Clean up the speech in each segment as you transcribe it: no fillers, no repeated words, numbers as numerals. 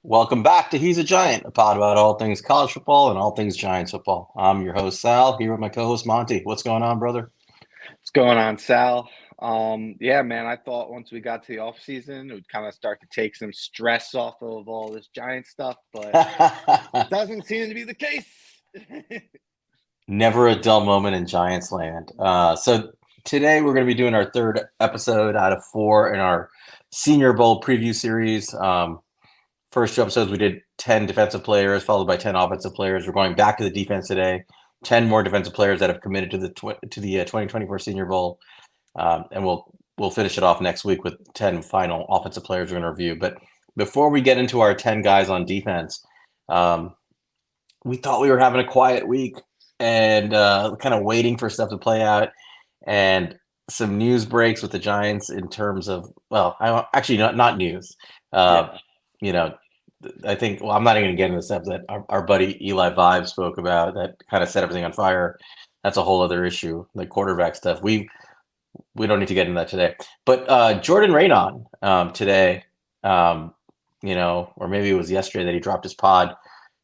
Welcome back to He's a Giant, a pod about all things college football and all things Giants football. I'm your host, Sal, here with my co-host, Monty. What's going on, brother? What's going on, Sal? Yeah, man, I thought once we got to the off season, it would kind of start to take some stress off of all this Giant stuff, but doesn't seem to be the case. Never a dull moment in Giants land. So today we're going to be doing our third episode out of 4 in our Senior Bowl preview series. First 2 episodes, we did 10 defensive players, followed by 10 offensive players. We're going back to the defense today. 10 more defensive players that have committed to the 2024 Senior Bowl, and we'll finish it off next week with 10 final offensive players we're going to review. But before we get into our 10 guys on defense, we thought we were having a quiet week and kind of waiting for stuff to play out, and some news breaks with the Giants in terms of, well, actually not news. You know, I think, well, I'm not even going to get into the stuff that our buddy Eli Vibe spoke about that kind of set everything on fire. That's a whole other issue, like quarterback stuff. We don't need to get into that today. But Jordan Ranaan today, or maybe it was yesterday that he dropped his pod,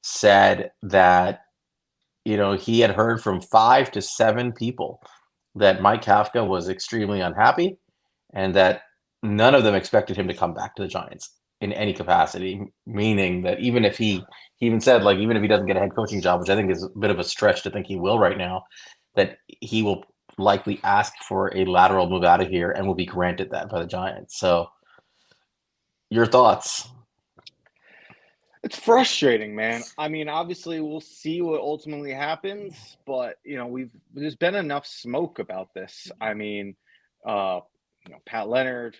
said that, he had heard from 5 to 7 people that Mike Kafka was extremely unhappy and that none of them expected him to come back to the Giants in any capacity, meaning that even if he even said, like, even if he doesn't get a head coaching job, which I think is a bit of a stretch to think he will right now, that he will likely ask for a lateral move out of here and will be granted that by the Giants. So your thoughts? It's frustrating, man. I mean, obviously we'll see what ultimately happens, but there's been enough smoke about this. I mean, Pat Leonard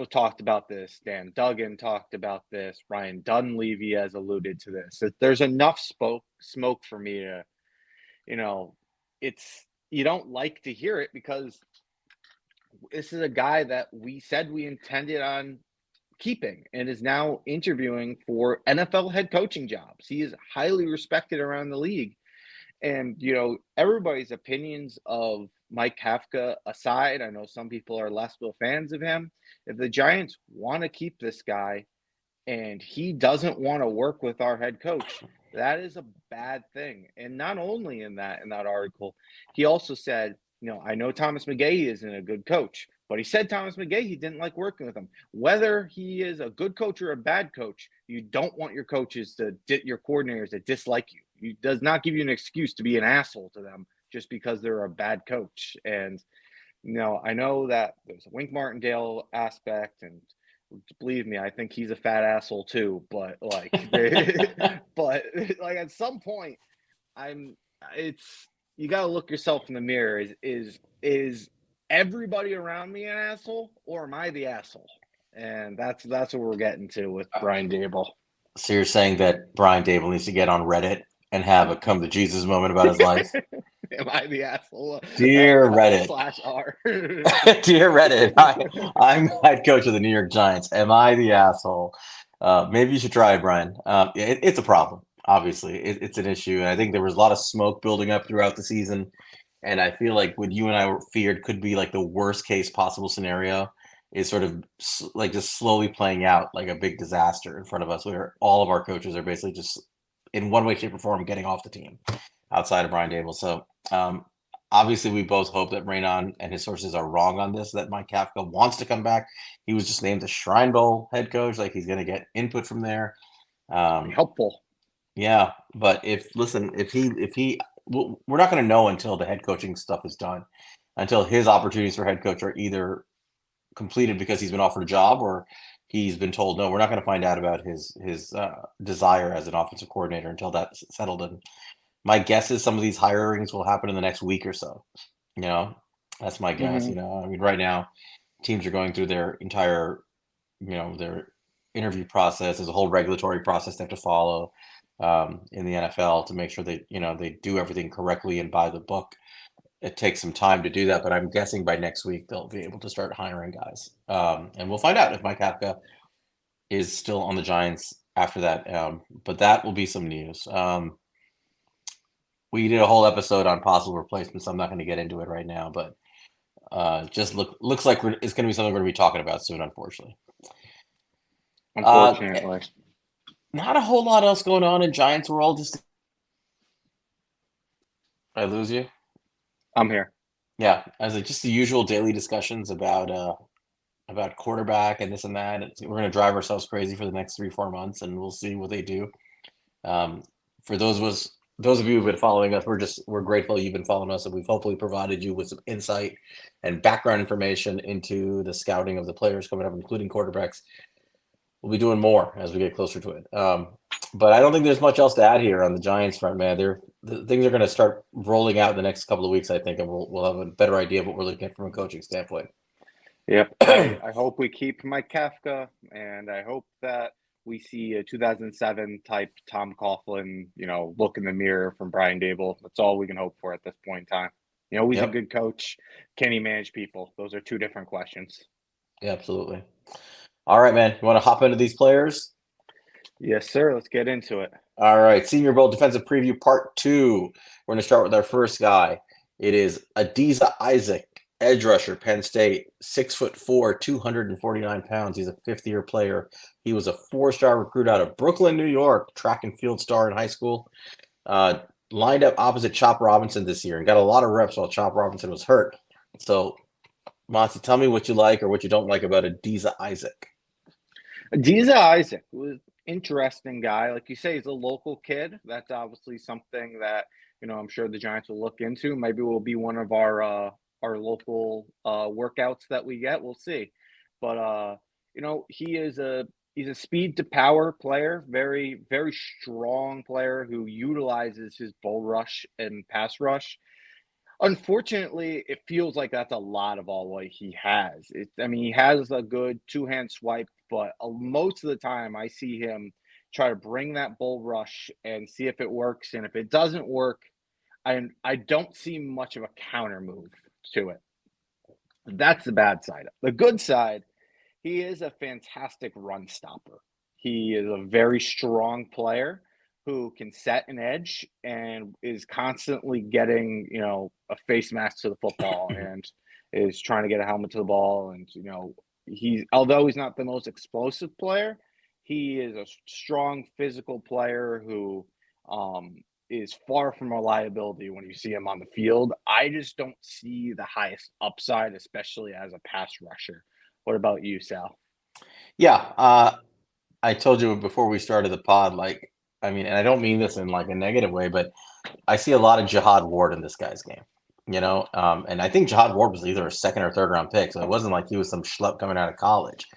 talked about this. Dan Duggan talked about this. Ryan Dunleavy has alluded to this. There's enough smoke for me to, you don't like to hear it because this is a guy that we said we intended on keeping and is now interviewing for NFL head coaching jobs. He is highly respected around the league. And, everybody's opinions of Mike Kafka aside, I know some people are less fans of him. If the Giants want to keep this guy and he doesn't want to work with our head coach, that is a bad thing. And not only in that article, he also said, I know Thomas McGahee isn't a good coach, but he said Thomas McGahee didn't like working with him. Whether he is a good coach or a bad coach, you don't want your coordinators to dislike you. It does not give you an excuse to be an asshole to them just because they're a bad coach. And, I know that there's a Wink Martindale aspect, and believe me, I think he's a fat asshole too. But at some point, you got to look yourself in the mirror. Is everybody around me an asshole, or am I the asshole? And that's what we're getting to with Brian Daboll. So you're saying that Brian Daboll needs to get on Reddit and have a come to Jesus moment about his life? Am I the asshole? Dear Reddit. /R. Dear Reddit, I'm head coach of the New York Giants. Am I the asshole? Maybe you should try it, Brian. It's a problem. Obviously, it's an issue. And I think there was a lot of smoke building up throughout the season. And I feel like what you and I feared could be like the worst case possible scenario is sort of like just slowly playing out like a big disaster in front of us, where all of our coaches are basically just in one way, shape, or form getting off the team outside of Brian Daboll. So obviously we both hope that Ranaan and his sources are wrong on this, that Mike Kafka wants to come back. He was just named the Shrine Bowl head coach. Like, he's going to get input from there. Helpful. Yeah. But if he, we're not going to know until the head coaching stuff is done, until his opportunities for head coach are either completed because he's been offered a job or he's been told no. We're not going to find out about his desire as an offensive coordinator until that's settled. And my guess is some of these hirings will happen in the next week or so. That's my guess. Mm-hmm. I mean, right now teams are going through their entire, their interview process. There's a whole regulatory process they have to follow in the NFL to make sure they do everything correctly and by the book. It takes some time to do that, but I'm guessing by next week they'll be able to start hiring guys. And we'll find out if Mike Kafka is still on the Giants after that. But that will be some news. We did a whole episode on possible replacements. I'm not going to get into it right now, but just looks like it's going to be something we're going to be talking about soon, unfortunately. Unfortunately. Not a whole lot else going on in Giants world. Just I lose you. I'm here. Yeah, as just the usual daily discussions about quarterback and this and that. We're going to drive ourselves crazy for the next 3-4 months, and we'll see what they do. Um, for those of you who've been following us, we're grateful you've been following us, and we've hopefully provided you with some insight and background information into the scouting of the players coming up, including quarterbacks. We'll be doing more as we get closer to it. But I don't think there's much else to add here on the Giants front, man. Things are going to start rolling out in the next couple of weeks, I think, and we'll have a better idea of what we're looking at from a coaching standpoint. Yep. I hope we keep Mike Kafka, and I hope that we see a 2007 type Tom Coughlin, look in the mirror from Brian Dable. That's all we can hope for at this point in time. He's a Yep. good coach. Can he manage people? Those are two different questions. Yeah, absolutely. All right, man. You want to hop into these players? Yes, sir. Let's get into it. All right. Senior Bowl defensive preview part 2. We're going to start with our first guy. It is Adisa Isaac, edge rusher, Penn State, 6'4", 249 pounds. He's a fifth-year player. He was a 4-star recruit out of Brooklyn, New York, track and field star in high school. Lined up opposite Chop Robinson this year and got a lot of reps while Chop Robinson was hurt. So, Monty, tell me what you like or what you don't like about Adisa Isaac. Adisa Isaac was interesting guy. Like you say, he's a local kid. That's obviously something that, I'm sure the Giants will look into. Maybe will be one of our local workouts that we get. We'll see. But he's a speed to power player, very, very strong player who utilizes his bull rush and pass rush. Unfortunately, it feels like that's a lot of all what he has. He has a good two-hand swipe, but most of the time I see him try to bring that bull rush and see if it works. And if it doesn't work, I don't see much of a counter move to it. That's the bad side. The good side, he is a fantastic run stopper. He is a very strong player who can set an edge and is constantly getting, a face mask to the football and is trying to get a helmet to the ball. And, although he's not the most explosive player, he is a strong physical player who is far from a liability when you see him on the field. I just don't see the highest upside, especially as a pass rusher. What about you, Sal? Yeah, I told you before we started the pod, and I don't mean this in like a negative way, but I see a lot of Jihad Ward in this guy's game, and I think Jihad Ward was either a second or third round pick, so it wasn't like he was some schlub coming out of college.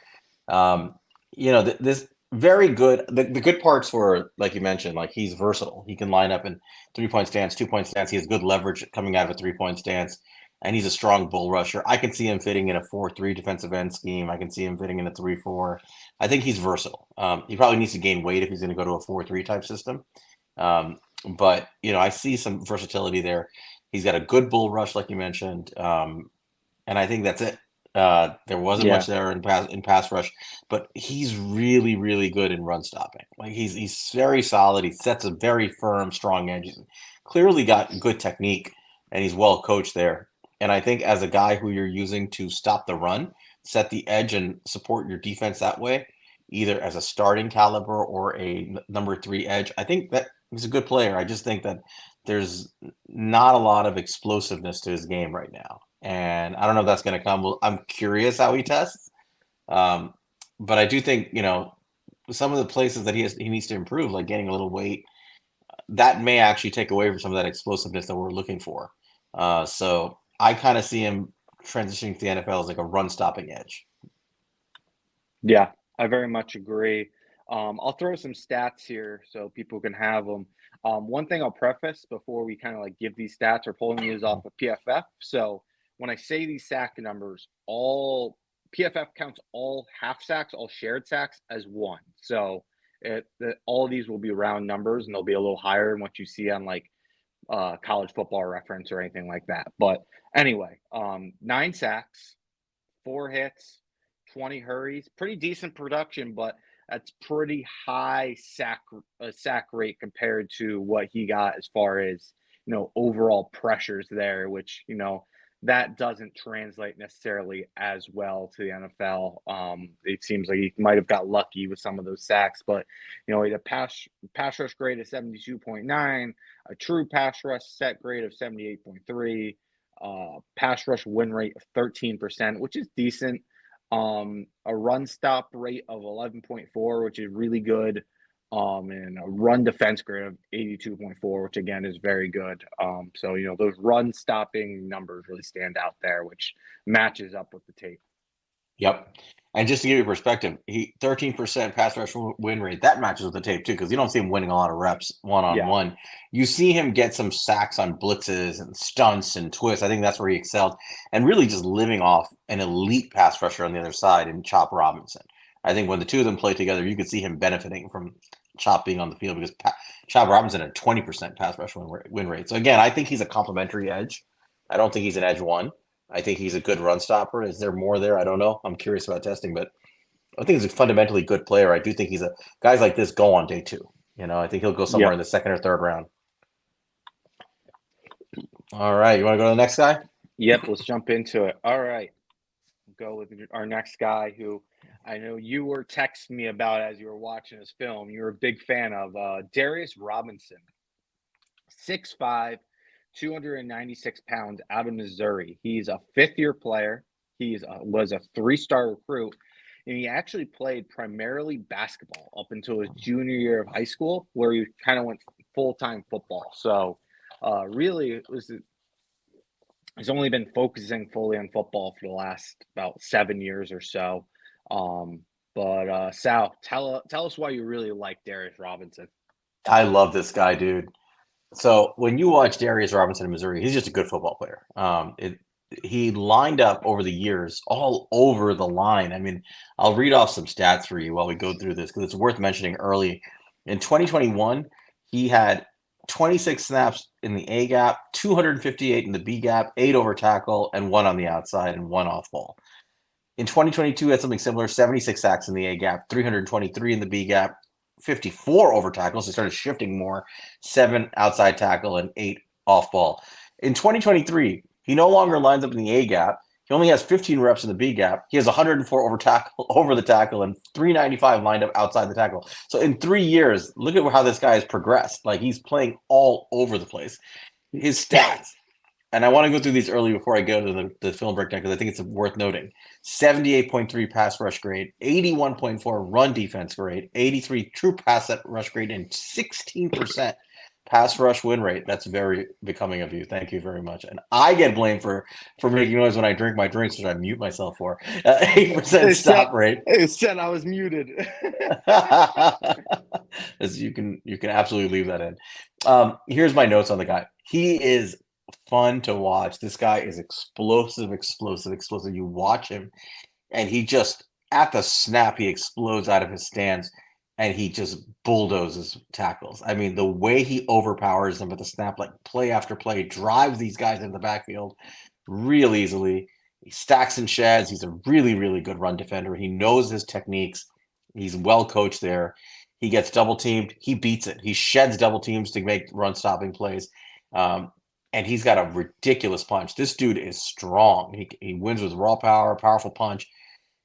This very good. The good parts were, like you mentioned, like he's versatile. He can line up in 3-point stance, 2-point stance. He has good leverage coming out of a 3-point stance, and he's a strong bull rusher. I can see him fitting in a 4-3 defensive end scheme. I can see him fitting in a 3-4. I think he's versatile. He probably needs to gain weight if he's going to go to a 4-3 type system. But I see some versatility there. He's got a good bull rush, like you mentioned, and I think that's it. There wasn't much there in pass rush, but he's really, really good in run stopping. Like he's very solid. He sets a very firm, strong edge. He's clearly got good technique, and he's well coached there. And I think as a guy who you're using to stop the run, set the edge, and support your defense that way, either as a starting caliber or a number 3 edge, I think that he's a good player. I just think that there's not a lot of explosiveness to his game right now. And I don't know if that's going to come. Well, I'm curious how he tests. But I do think, some of the places that he needs to improve, like getting a little weight, that may actually take away from some of that explosiveness that we're looking for. So I kind of see him transitioning to the NFL as like a run stopping edge. Yeah, I very much agree. I'll throw some stats here so people can have them. One thing I'll preface before we kind of like give these stats, we're pulling these off of PFF. So when I say these sack numbers, all PFF counts all half sacks, all shared sacks as one. So all of these will be round numbers and they'll be a little higher than what you see on like college football reference or anything like that. But anyway, 9 sacks, 4 hits, 20 hurries, pretty decent production, but that's pretty high sack rate compared to what he got as far as overall pressures there, which that doesn't translate necessarily as well to the NFL. It seems like he might have got lucky with some of those sacks, but he had a pass rush grade of 72.9, a true pass rush set grade of 78.3, pass rush win rate of 13%, which is decent. A run stop rate of 11.4, which is really good. And a run defense grade of 82.4, which again is very good. So those run stopping numbers really stand out there, which matches up with the tape. Yep. And just to give you perspective, 13% pass rush win rate, that matches with the tape too, because you don't see him winning a lot of reps one-on-one. Yeah. You see him get some sacks on blitzes and stunts and twists. I think that's where he excelled. And really just living off an elite pass rusher on the other side in Chop Robinson. I think when the two of them play together, you could see him benefiting from Chop being on the field, because Chop Robinson had 20% pass rush win rate. So again, I think he's a complementary edge. I don't think he's an edge one. I think he's a good run stopper. Is there more there? I don't know. I'm curious about testing, but I think he's a fundamentally good player. I do think guys like this go on day two. I think he'll go somewhere in the second or third round. All right. You want to go to the next guy? Yep. Let's jump into it. All right. Go with our next guy, who I know you were texting me about as you were watching this film. You were a big fan of Darius Robinson, 6'5", 296 pounds, out of Missouri. He's a fifth-year player. He was a three-star recruit, and he actually played primarily basketball up until his junior year of high school, where he kind of went full-time football. So really, he's only been focusing fully on football for the last about 7 years or so. But Sal, tell us why you really like Darius Robinson. I love this guy, dude. So when you watch Darius Robinson in Missouri, he's just a good football player. He lined up over the years all over the line. I mean, I'll read off some stats for you while we go through this, because it's worth mentioning early. In 2021, he had 26 snaps in the A gap, 258 in the B gap, 8 over tackle, and 1 on the outside and 1 off ball. In 2022, he had something similar, 76 sacks in the A gap, 323 in the B gap, 54 over tackles. So he started shifting more, 7 outside tackle and 8 off ball. In 2023, he no longer lines up in the A gap. He only has 15 reps in the B gap. He has 104 over the tackle and 395 lined up outside the tackle. So in 3 years, look at how this guy has progressed. Like, he's playing all over the place. His stats, and I want to go through these early before I go to the film breakdown, because I think it's worth noting. 78.3 pass rush grade, 81.4 run defense grade, 83 true pass rush grade, and 16% pass rush win rate. That's very becoming of you. Thank you very much. And I get blamed for making noise when I drink my drinks, which I mute myself for. 8% stop rate. It said I was muted. As you can absolutely leave that in. Here's my notes on the guy. He is fun to watch. This guy is explosive. You watch him, and he just, at the snap, he explodes out of his stance, and he just bulldozes tackles. I mean, the way he overpowers them at the snap, like play after play, drives these guys into the backfield real easily. He stacks and sheds. He's a really, really good run defender. He knows his techniques. He's well coached there. He gets double teamed. He beats it. He sheds double teams to make run stopping plays. And he's got a ridiculous punch. This dude is strong. He wins with raw power, powerful punch.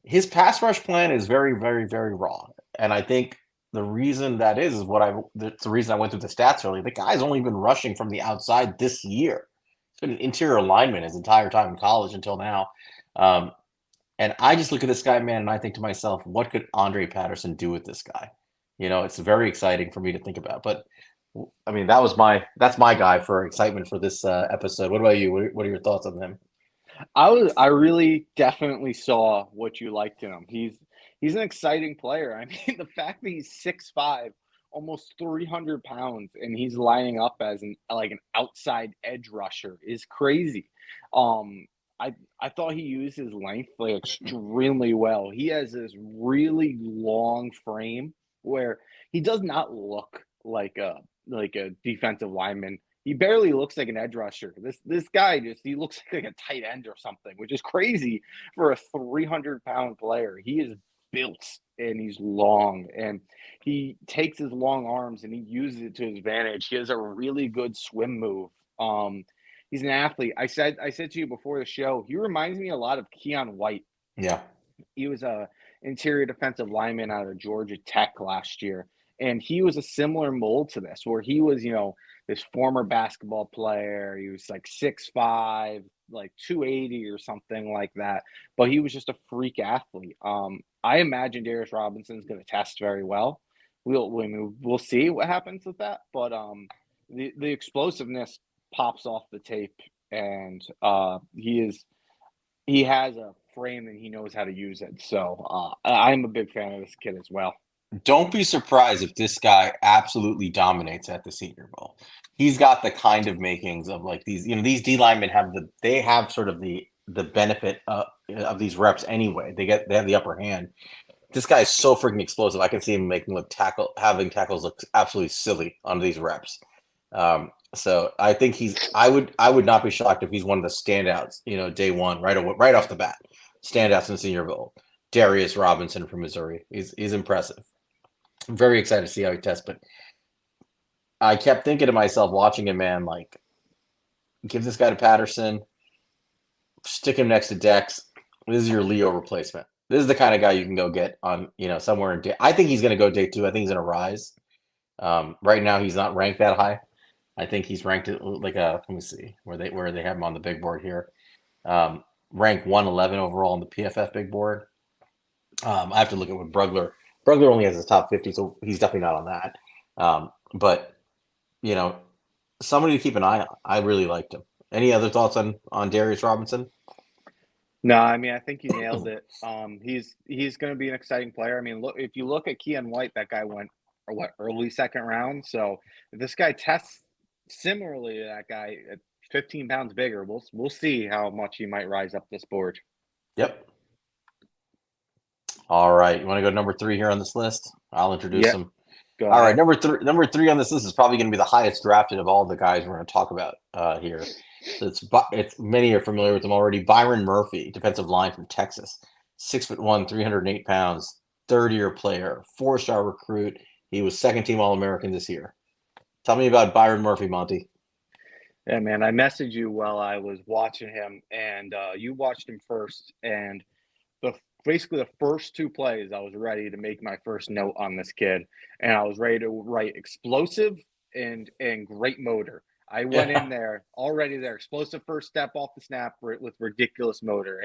His pass rush plan is very, very, very raw. And I think the reason that is the reason I went through the stats earlier. The guy's only been rushing from the outside this year. He's been an interior lineman his entire time in college until now. And I just look at this guy, man, and I think to myself, what could Andre Patterson do with this guy? It's very exciting for me to think about. But I mean, that's my guy for excitement for this episode. What about you? What are your thoughts on him? I really definitely saw what you liked in him. He's an exciting player. I mean, the fact that he's 6'5", almost 300 pounds, and he's lining up as an outside edge rusher is crazy. I thought he used his length extremely well. He has this really long frame where he does not look like a defensive lineman. He barely looks like an edge rusher. This guy he looks like a tight end or something, which is crazy for a 300-pound player. He is built and he's long, and he takes his long arms and he uses it to his advantage. He has a really good swim move. He's an athlete. I said to you before the show, he reminds me a lot of Keon White. Yeah. He was a interior defensive lineman out of Georgia Tech last year, and he was a similar mold to this, where he was, this former basketball player. He was like 6'5", like 280 or something like that, but he was just a freak athlete. I imagine Darius Robinson is going to test very well. We'll see what happens with that, but the explosiveness pops off the tape, and he has a frame and he knows how to use it. So I'm a big fan of this kid as well. Don't be surprised if this guy absolutely dominates at the Senior Bowl. He's got the kind of makings of like these, these D linemen have sort of the benefit of these reps anyway. They have the upper hand. This guy is so freaking explosive. I can see him having tackles look absolutely silly on these reps. So I think I would not be shocked if he's one of the standouts, day one, right off the bat. Standouts in the Senior Bowl. Darius Robinson from Missouri. He's impressive. I'm very excited to see how he tests, but I kept thinking to myself watching him, man, like, give this guy to Patterson, stick him next to Dex. This is your Leo replacement. This is the kind of guy you can go get on, somewhere in day. I think he's going to go day 2. I think he's going to rise. Right now, he's not ranked that high. I think he's ranked at like let me see where they have him on the big board here. Rank 111 overall on the PFF big board. I have to look at what Brugler. Brugler only has his top 50, so he's definitely not on that. But somebody to keep an eye on. I really liked him. Any other thoughts on Darius Robinson? No, I mean, I think you nailed it. He's going to be an exciting player. I mean, if you look at Keon White, that guy went early second round. So if this guy tests similarly to that guy at 15 pounds bigger, we'll see how much he might rise up this board. Yep. All right, you want to go number 3 here on this list? I'll introduce him. All right, number three on this list is probably going to be the highest drafted of all the guys we're going to talk about here. So it's many are familiar with him already. Byron Murphy, defensive line from Texas, 6'1", 308 pounds, third-year player, 4-star recruit. He was second-team All-American this year. Tell me about Byron Murphy, Monty. Yeah, man, I messaged you while I was watching him, and you watched him first. And basically the first 2 plays, I was ready to make my first note on this kid, and I was ready to write explosive and great motor. I went in there already there, explosive first step off the snap with ridiculous motor,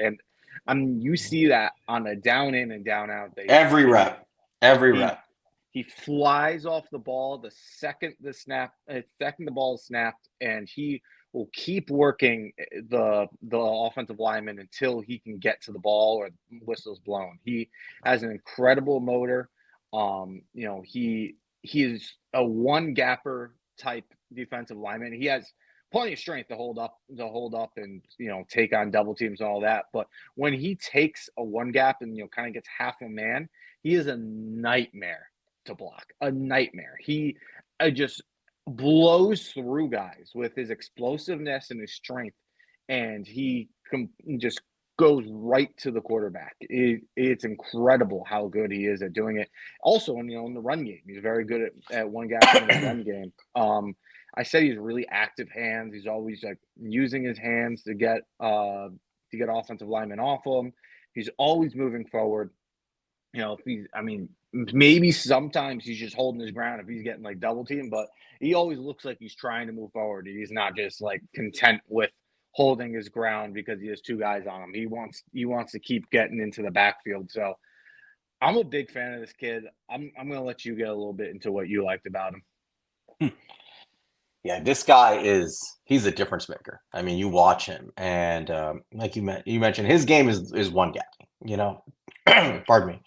and you see that on a down in and down out basis. Every rep. He flies off the ball the second the ball is snapped, and he will keep working the offensive lineman until he can get to the ball or the whistle's blown. He has an incredible motor. He is a one gapper type defensive lineman. He has plenty of strength to hold up and take on double teams and all that. But when he takes a one gap and kind of gets half a man, he is a nightmare to block. A nightmare. He just blows through guys with his explosiveness and his strength, and he just goes right to the quarterback. It's incredible how good he is at doing it. Also, in the run game, he's very good at one gap in the run game. I said he's really active hands. He's always like using his hands to get offensive linemen off him. He's always moving forward. Maybe sometimes he's just holding his ground if he's getting like double teamed, but he always looks like he's trying to move forward. He's not just like content with holding his ground because he has 2 guys on him. He wants to keep getting into the backfield. So I'm a big fan of this kid. I'm going to let you get a little bit into what you liked about him. Yeah, this guy he's a difference maker. I mean, you watch him, and like you mentioned, his game is one gap. Pardon me.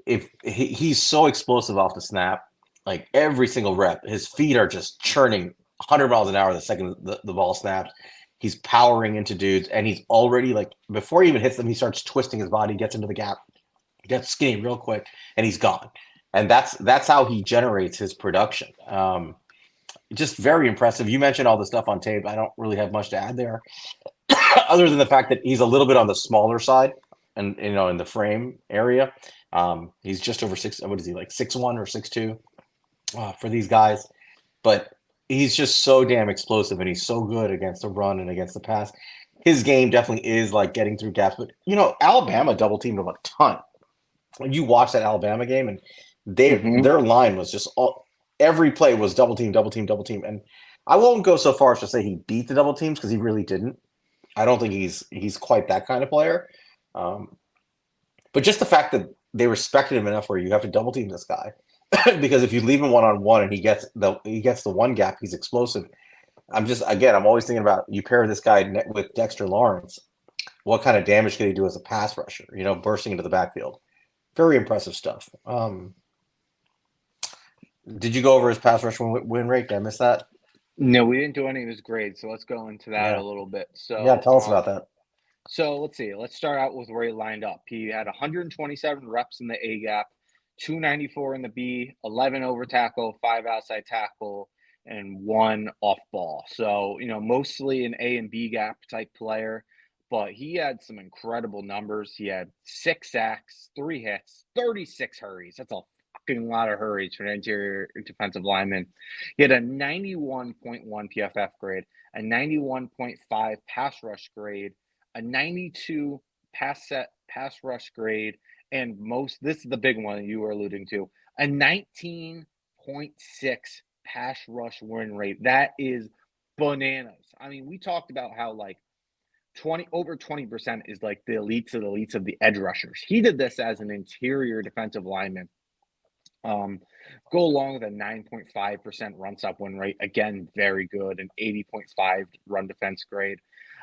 If he's so explosive off the snap, like every single rep, his feet are just churning 100 miles an hour the second the ball snaps. He's powering into dudes, and he's already like before he even hits them, he starts twisting his body, gets into the gap, gets skinny real quick, and he's gone. And that's how he generates his production. Just very impressive. You mentioned all the stuff on tape. I don't really have much to add there, other than the fact that he's a little bit on the smaller side, and in the frame area. He's just over 6. What is he, like 6'1" or 6'2" for these guys? But he's just so damn explosive, and he's so good against the run and against the pass. His game definitely is like getting through gaps. But Alabama double teamed him a ton. When you watch that Alabama game, and their line was just every play was double team, double team, double team. And I won't go so far as to say he beat the double teams because he really didn't. I don't think he's quite that kind of player. But just the fact that they respected him enough where you have to double team this guy because if you leave him one-on-one and he gets the one gap, he's explosive. I'm always thinking about you pair this guy with Dexter Lawrence. What kind of damage can he do as a pass rusher? Bursting into the backfield. Very impressive stuff. Did you go over his pass rush win rate? Did I miss that? No, we didn't do any of his grades, so let's go into that a little bit. So yeah, tell us about that. So let's see. Let's start out with where he lined up. He had 127 reps in the A gap, 294 in the B, 11 over tackle, 5 outside tackle, and 1 off ball. So, mostly an A and B gap type player, but he had some incredible numbers. He had 6 sacks, 3 hits, 36 hurries. That's a fucking lot of hurries for an interior defensive lineman. He had a 91.1 PFF grade, a 91.5 pass rush grade, a 92 pass rush grade, and this is the big one you were alluding to, a 19.6 pass rush win rate. That is bananas. I mean, we talked about how like over 20% is like the elites of the edge rushers. He did this as an interior defensive lineman. Go along with a 9.5% run stop win rate. Again, very good. An 80.5 run defense grade.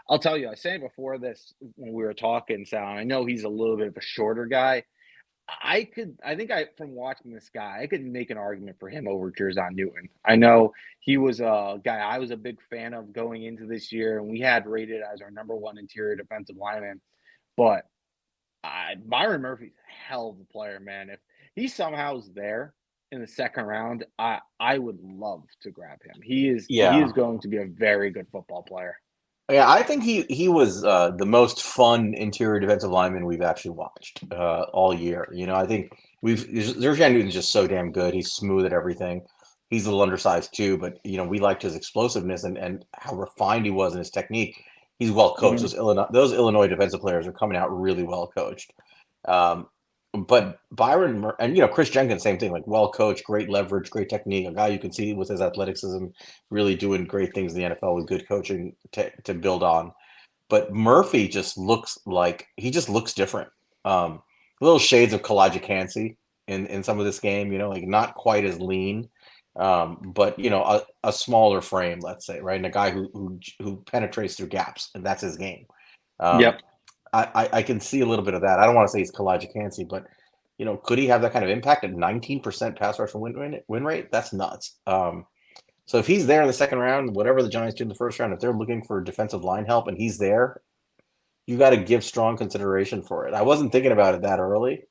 I'll tell you, I said before this when we were talking, Sal, I know he's a little bit of a shorter guy. From watching this guy, I could make an argument for him over Jer'Zhan Newton. I know he was a guy I was a big fan of going into this year, and we had rated as our number 1 interior defensive lineman. But Byron Murphy's a hell of a player, man. If he somehow is there in the second round, I would love to grab him. He is going to be a very good football player. Yeah, I think he was the most fun interior defensive lineman we've actually watched all year. I think Jer'Zhan Newton's just so damn good. He's smooth at everything. He's a little undersized too, but we liked his explosiveness and how refined he was in his technique. He's well coached. Those Illinois defensive players are coming out really well coached. But Byron and Chris Jenkins, same thing, like well coached, great leverage, great technique, a guy you can see with his athleticism really doing great things in the NFL with good coaching to build on. But Murphy just looks different. Little shades of Kalijah Kancey in some of this game, like not quite as lean, but a smaller frame, let's say, right? And a guy who penetrates through gaps, and that's his game. Yep. I can see a little bit of that. I don't want to say he's Kalijah Kancey, but could he have that kind of impact at 19% pass rush win rate? That's nuts. So if he's there in the second round, whatever the Giants do in the first round, if they're looking for defensive line help and he's there, you got to give strong consideration for it. I wasn't thinking about it that early,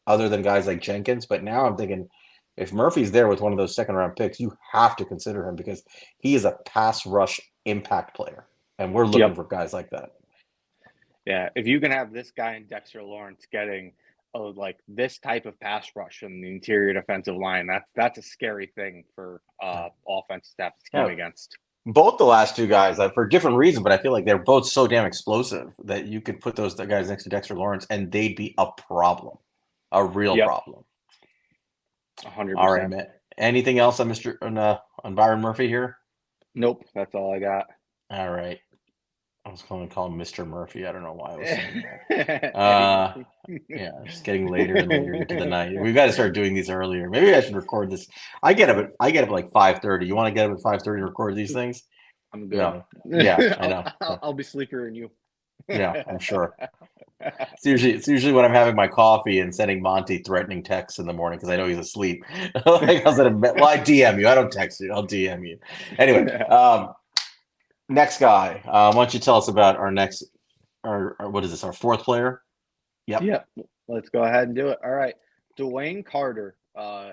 other than guys like Jenkins, but now I'm thinking if Murphy's there with one of those second round picks, you have to consider him because he is a pass rush impact player, and we're looking for guys like that. Yeah, if you can have this guy and Dexter Lawrence getting like this type of pass rush from the interior defensive line, that's a scary thing for offensive staff to scheme against. Both the last two guys, for different reasons, but I feel like they're both so damn explosive that you could put those guys next to Dexter Lawrence and they'd be a problem, a real problem. 100%. All right, man. Anything else on on Byron Murphy here? Nope, that's all I got. All right. I was going to call him Mr. Murphy. I don't know why I was saying that. Yeah, it's getting later and later into the night. We've got to start doing these earlier. Maybe I should record this. I get up at like 5:30. You want to get up at 5:30 and record these things? I'm good. No. Yeah, I know. I'll be sleeper than you. Yeah, I'm sure. It's usually when I'm having my coffee and sending Monty threatening texts in the morning because I know he's asleep. Like I DM you. I don't text you. I'll DM you. Anyway, next guy. Why don't you tell us about our next, our what is this? Our fourth player? Yep. Let's go ahead and do it. All right. DeWayne Carter,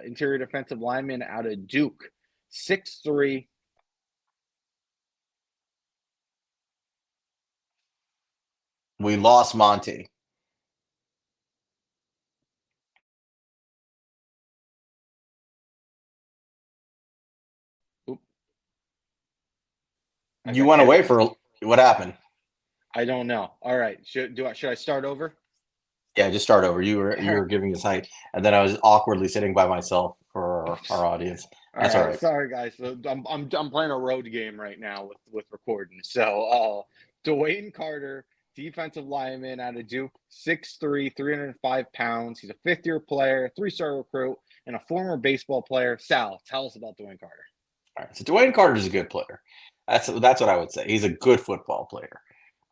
interior defensive lineman out of Duke, 6'3". We lost Monty. You went away for what happened? I don't know. All right. Should I start over? Yeah, just start over. You were giving this height, and then I was awkwardly sitting by myself for our audience. All That's all right. right. Sorry, guys. So I'm playing a road game right now with recording. So DeWayne Carter, defensive lineman out of Duke, 6'3", 305 pounds. He's a fifth-year player, three-star recruit, and a former baseball player. Sal, tell us about DeWayne Carter. All right. So DeWayne Carter is a good player. That's what I would say. He's a good football player.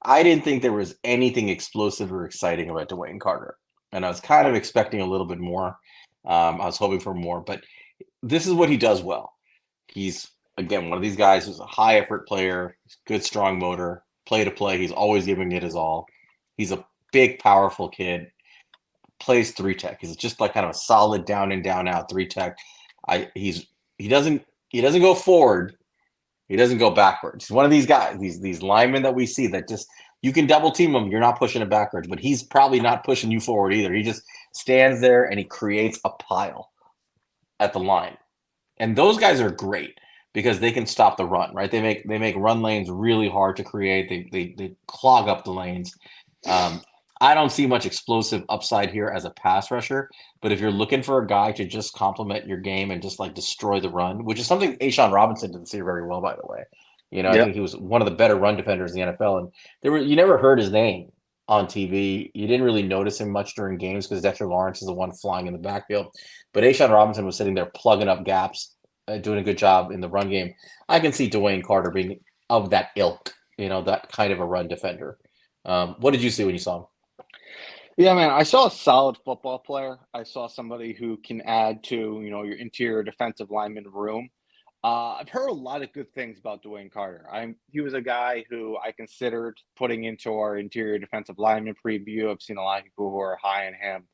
I didn't think there was anything explosive or exciting about DeWayne Carter, and I was kind of expecting a little bit more. I was hoping for more, but this is what he does well. He's again one of these guys who's a high effort player, good strong motor, play to play. He's always giving it his all. He's a big, powerful kid. Plays three tech. He's just like kind of a solid down and down out three tech. He doesn't go forward. He doesn't go backwards. He's one of these guys, these linemen that we see that just you can double team him. You're not pushing it backwards, but he's probably not pushing you forward either. He just stands there and he creates a pile at the line. And those guys are great because they can stop the run, right? They make run lanes really hard to create. They clog up the lanes. I don't see much explosive upside here as a pass rusher, but if you're looking for a guy to just complement your game and just like destroy the run, which is something Marshawn Robinson didn't see very well, by the way. I think he was one of the better run defenders in the NFL, and you never heard his name on TV. You didn't really notice him much during games because Dexter Lawrence is the one flying in the backfield. But Marshawn Robinson was sitting there plugging up gaps, doing a good job in the run game. I can see DeWayne Carter being of that ilk, that kind of a run defender. What did you see when you saw him? Yeah, man, I saw a solid football player. I saw somebody who can add to, your interior defensive lineman room. I've heard a lot of good things about DeWayne Carter. He was a guy who I considered putting into our interior defensive lineman preview. I've seen a lot of people who are high on him.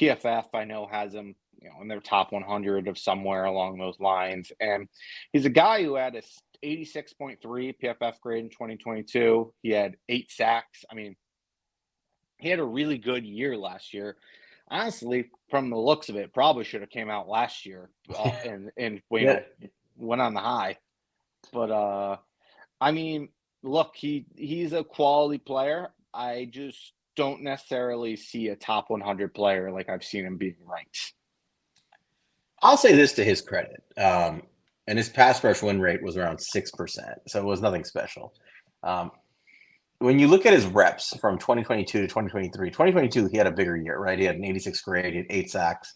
PFF, I know, has him, in their top 100 of somewhere along those lines. And he's a guy who had a 86.3 PFF grade in 2022. He had 8 sacks. I mean, he had a really good year last year. Honestly, from the looks of it, probably should have came out last year and went on the high. But I mean, look, he's a quality player. I just don't necessarily see a top 100 player like I've seen him being ranked. I'll say this to his credit, and his pass rush win rate was around 6%, so it was nothing special. When you look at his reps from 2022 to 2023, 2022, he had a bigger year, right? He had an 86 grade, he had 8 sacks,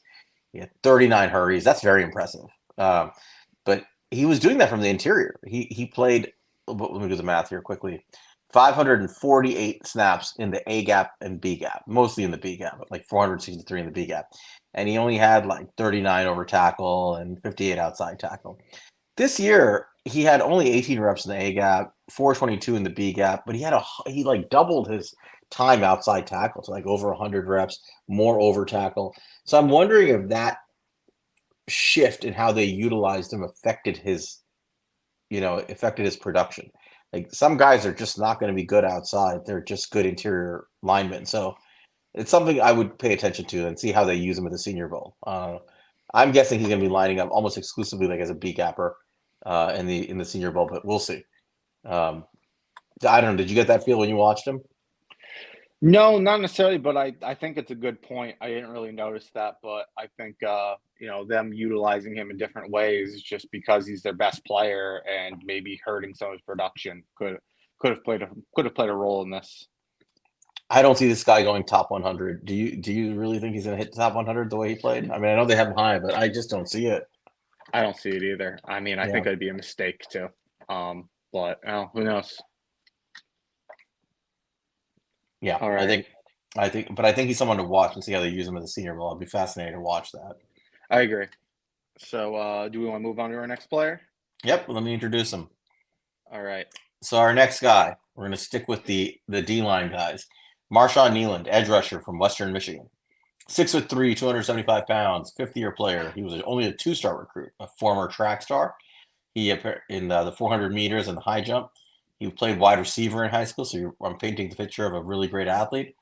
he had 39 hurries. That's very impressive. But he was doing that from the interior. He played, let me do the math here quickly, 548 snaps in the A gap and B gap, mostly in the B gap, like 463 in the B gap. And he only had like 39 over tackle and 58 outside tackle. This year, he had only 18 reps in the A gap, 422 in the B gap, but he like doubled his time outside tackle to like over 100 reps, more over tackle. So I'm wondering if that shift in how they utilized him affected his production. Like some guys are just not going to be good outside; they're just good interior linemen. So it's something I would pay attention to and see how they use him at the Senior Bowl. I'm guessing he's going to be lining up almost exclusively like as a B gapper in the Senior Bowl, but we'll see. I don't know. Did you get that feel when you watched him? No, not necessarily, but I think it's a good point. I didn't really notice that, but I think them utilizing him in different ways just because he's their best player and maybe hurting some of his production could have played a role in this. I don't see this guy going top 100. Do you really think he's going to hit top 100 the way he played? I mean, I know they have him high, but I just don't see it. I don't see it either. I mean, I think it'd be a mistake too. But who knows? Yeah, all right. I think he's someone to watch and see how they use him in the Senior Bowl. I'd be fascinated to watch that. I agree. So, do we want to move on to our next player? Yep, let me introduce him. All right. So our next guy, we're going to stick with the D-line guys. Marshawn Kneeland, edge rusher from Western Michigan. 6'3", 275 pounds, fifth-year player. He was only a 2-star recruit, a former track star. He in the 400 meters and the high jump. He played wide receiver in high school, so I'm painting the picture of a really great athlete.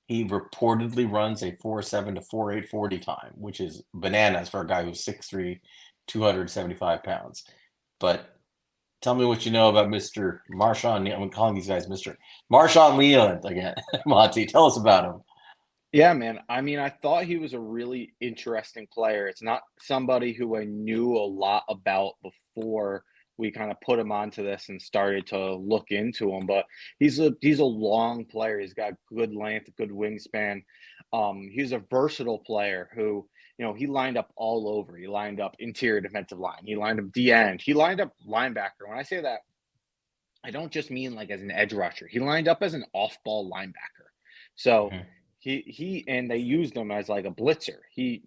He reportedly runs a 4.7 to 4.8 40 time, which is bananas for a guy who's 6'3", 275 pounds. But Tell me what you know about Mr. Marshawn. I'm calling these guys Mr. Marshawn Kneeland again. Monty, tell us about him. Yeah, man. I mean, I thought he was a really interesting player. It's not somebody who I knew a lot about before we kind of put him onto this and started to look into him, but he's a long player. He's got good length, good wingspan. He's a versatile player who, he lined up all over. He lined up interior defensive line. He lined up D end. He lined up linebacker. When I say that, I don't just mean like as an edge rusher. He lined up as an off-ball linebacker. So Mhm. he and they used him as like a blitzer. He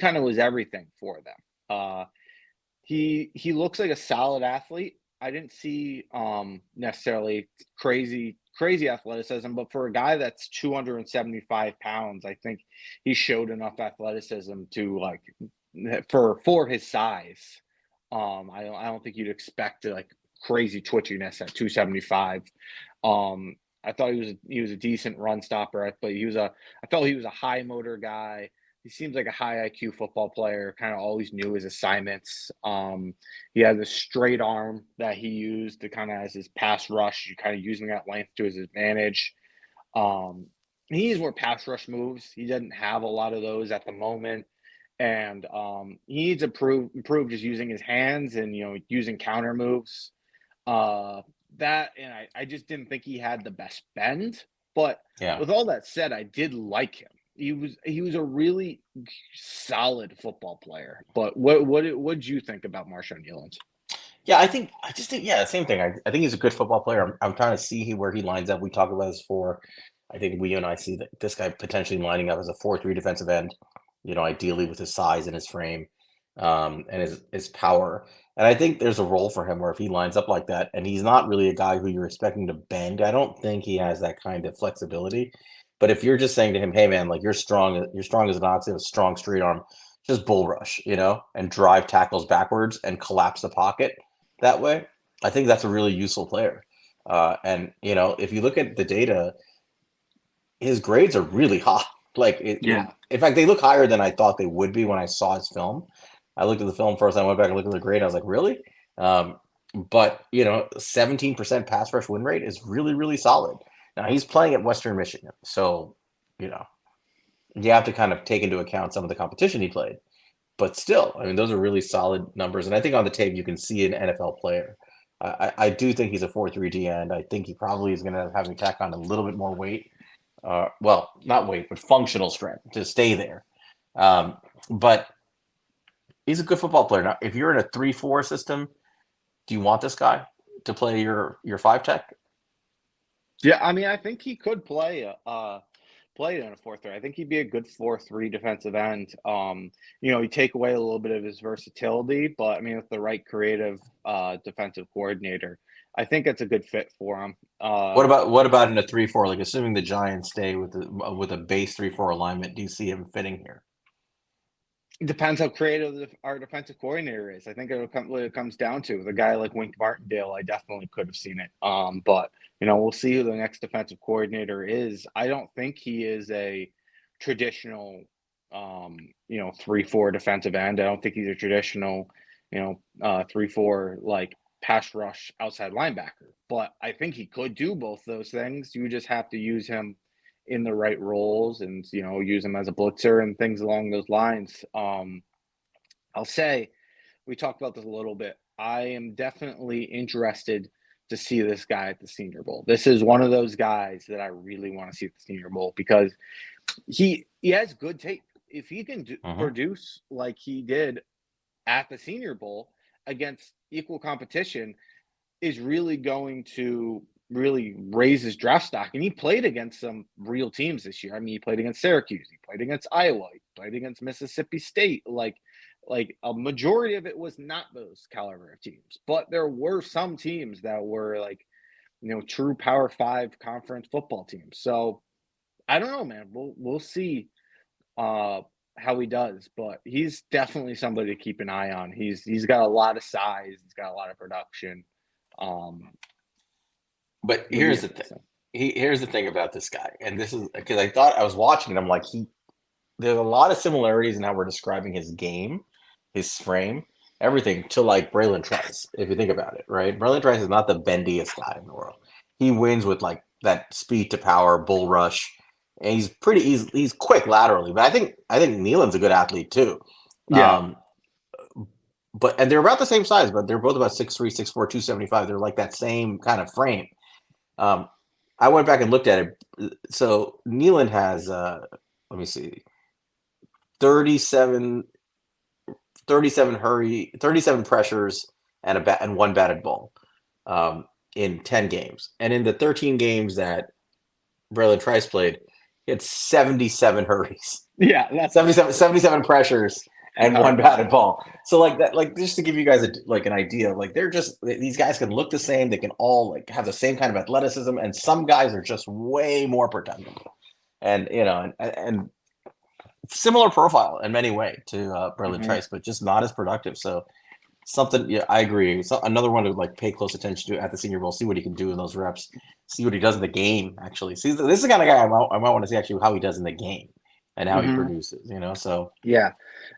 kind of was everything for them. He looks like a solid athlete. I didn't see necessarily crazy athleticism, but for a guy that's 275 pounds, I think he showed enough athleticism to like for his size. I don't think you'd expect like crazy twitchiness at 275. I thought he was a decent run stopper, but I felt he was a high motor guy. He seems like a high IQ football player, kind of always knew his assignments. He has a straight arm that he used to kind of as his pass rush, you kind of using that length to his advantage. Um, he needs more pass rush moves. He doesn't have a lot of those at the moment. And he needs to improve just using his hands and using counter moves. That and I just didn't think he had the best bend. But Yeah. with all that said, I did like him. He was a really solid football player. But what did you think about Marshawn Kneeland? Yeah, I just think same thing. I think he's a good football player. I'm trying to see where he lines up. We talk about this for I think we and I see that this guy potentially lining up as a 4-3 defensive end, ideally with his size and his frame, and his power. And I think there's a role for him where if he lines up like that, and he's not really a guy who you're expecting to bend, I don't think he has that kind of flexibility. But if you're just saying to him, hey man, like you're strong as an ox, you have a strong straight arm, just bull rush, and drive tackles backwards and collapse the pocket that way, I think that's a really useful player. And if you look at the data, his grades are really high. Like, Yeah. in fact, they look higher than I thought they would be when I saw his film. I looked at the film first. I went back and looked at the grade. I was like, really? But 17% pass rush win rate is really, really solid. Now he's playing at Western Michigan, so you know you have to kind of take into account some of the competition he played. But still, I mean, those are really solid numbers. And I think on the tape you can see an NFL player. I do think he's a 4-3 D end. I think he probably is going to have to tack on a little bit more weight. Well, not weight, but functional strength to stay there. But he's a good football player. Now, if you're in a 3-4 system, do you want this guy to play your 5 tech? Yeah, I mean, I think he could play in a 4-3. I think he'd be a good 4-3 defensive end. You take away a little bit of his versatility, but I mean, with the right creative defensive coordinator, I think it's a good fit for him. What about in a 3-4? Like assuming the Giants stay with a base 3-4 alignment, do you see him fitting here? It depends how creative our defensive coordinator is. I think what it comes down to. With a guy like Wink Martindale, I definitely could have seen it. But we'll see who the next defensive coordinator is. I don't think he is a traditional, 3-4 defensive end. I don't think he's a traditional, 3-4 like pass rush outside linebacker. But I think he could do both those things. You just have to use him in the right roles and use him as a blitzer and things along those lines. I'll say we talked about this a little bit. I am definitely interested to see this guy at the Senior Bowl. This is one of those guys that I really want to see at the Senior Bowl because he has good tape. If he can produce like he did at the Senior Bowl against equal competition, is really going to really raise his draft stock. And he played against some real teams this year. I mean, he played against Syracuse, he played against Iowa, he played against Mississippi State. Like a majority of it was not those caliber of teams, but there were some teams that were like, true Power 5 conference football teams. So I don't know, man. We'll see how he does, but he's definitely somebody to keep an eye on. He's got a lot of size, he's got a lot of production. But here's the thing. Here's the thing about this guy, and this is because I thought I was watching, and I'm like, there's a lot of similarities in how we're describing his game, his frame, everything to like Braylon Trice, if you think about it, right? Braylon Trice is not the bendiest guy in the world. He wins with like that speed to power bull rush, and he's quick laterally. But I think Kneeland's a good athlete too. Yeah. And they're about the same size, but they're both about 6'3", 6'4", 275. They're like that same kind of frame. I went back and looked at it. So Kneeland has let me see, 37 pressures and one batted ball in 10 games. And in the 13 games that Braylon Trice played, he had 77 hurries. Yeah, that's 77 pressures and one incredible. batted ball. So like that, like just to give you guys an idea, like these guys can look the same. They can all like have the same kind of athleticism, and some guys are just way more productive. And and similar profile in many ways to Braylon Trice, but just not as productive. So something, yeah, I agree. So another one to like pay close attention to at the Senior Bowl, see what he can do in those reps, see what he does in the game. Actually, see, this is the kind of guy I might want to see actually how he does in the game and how he produces. So yeah.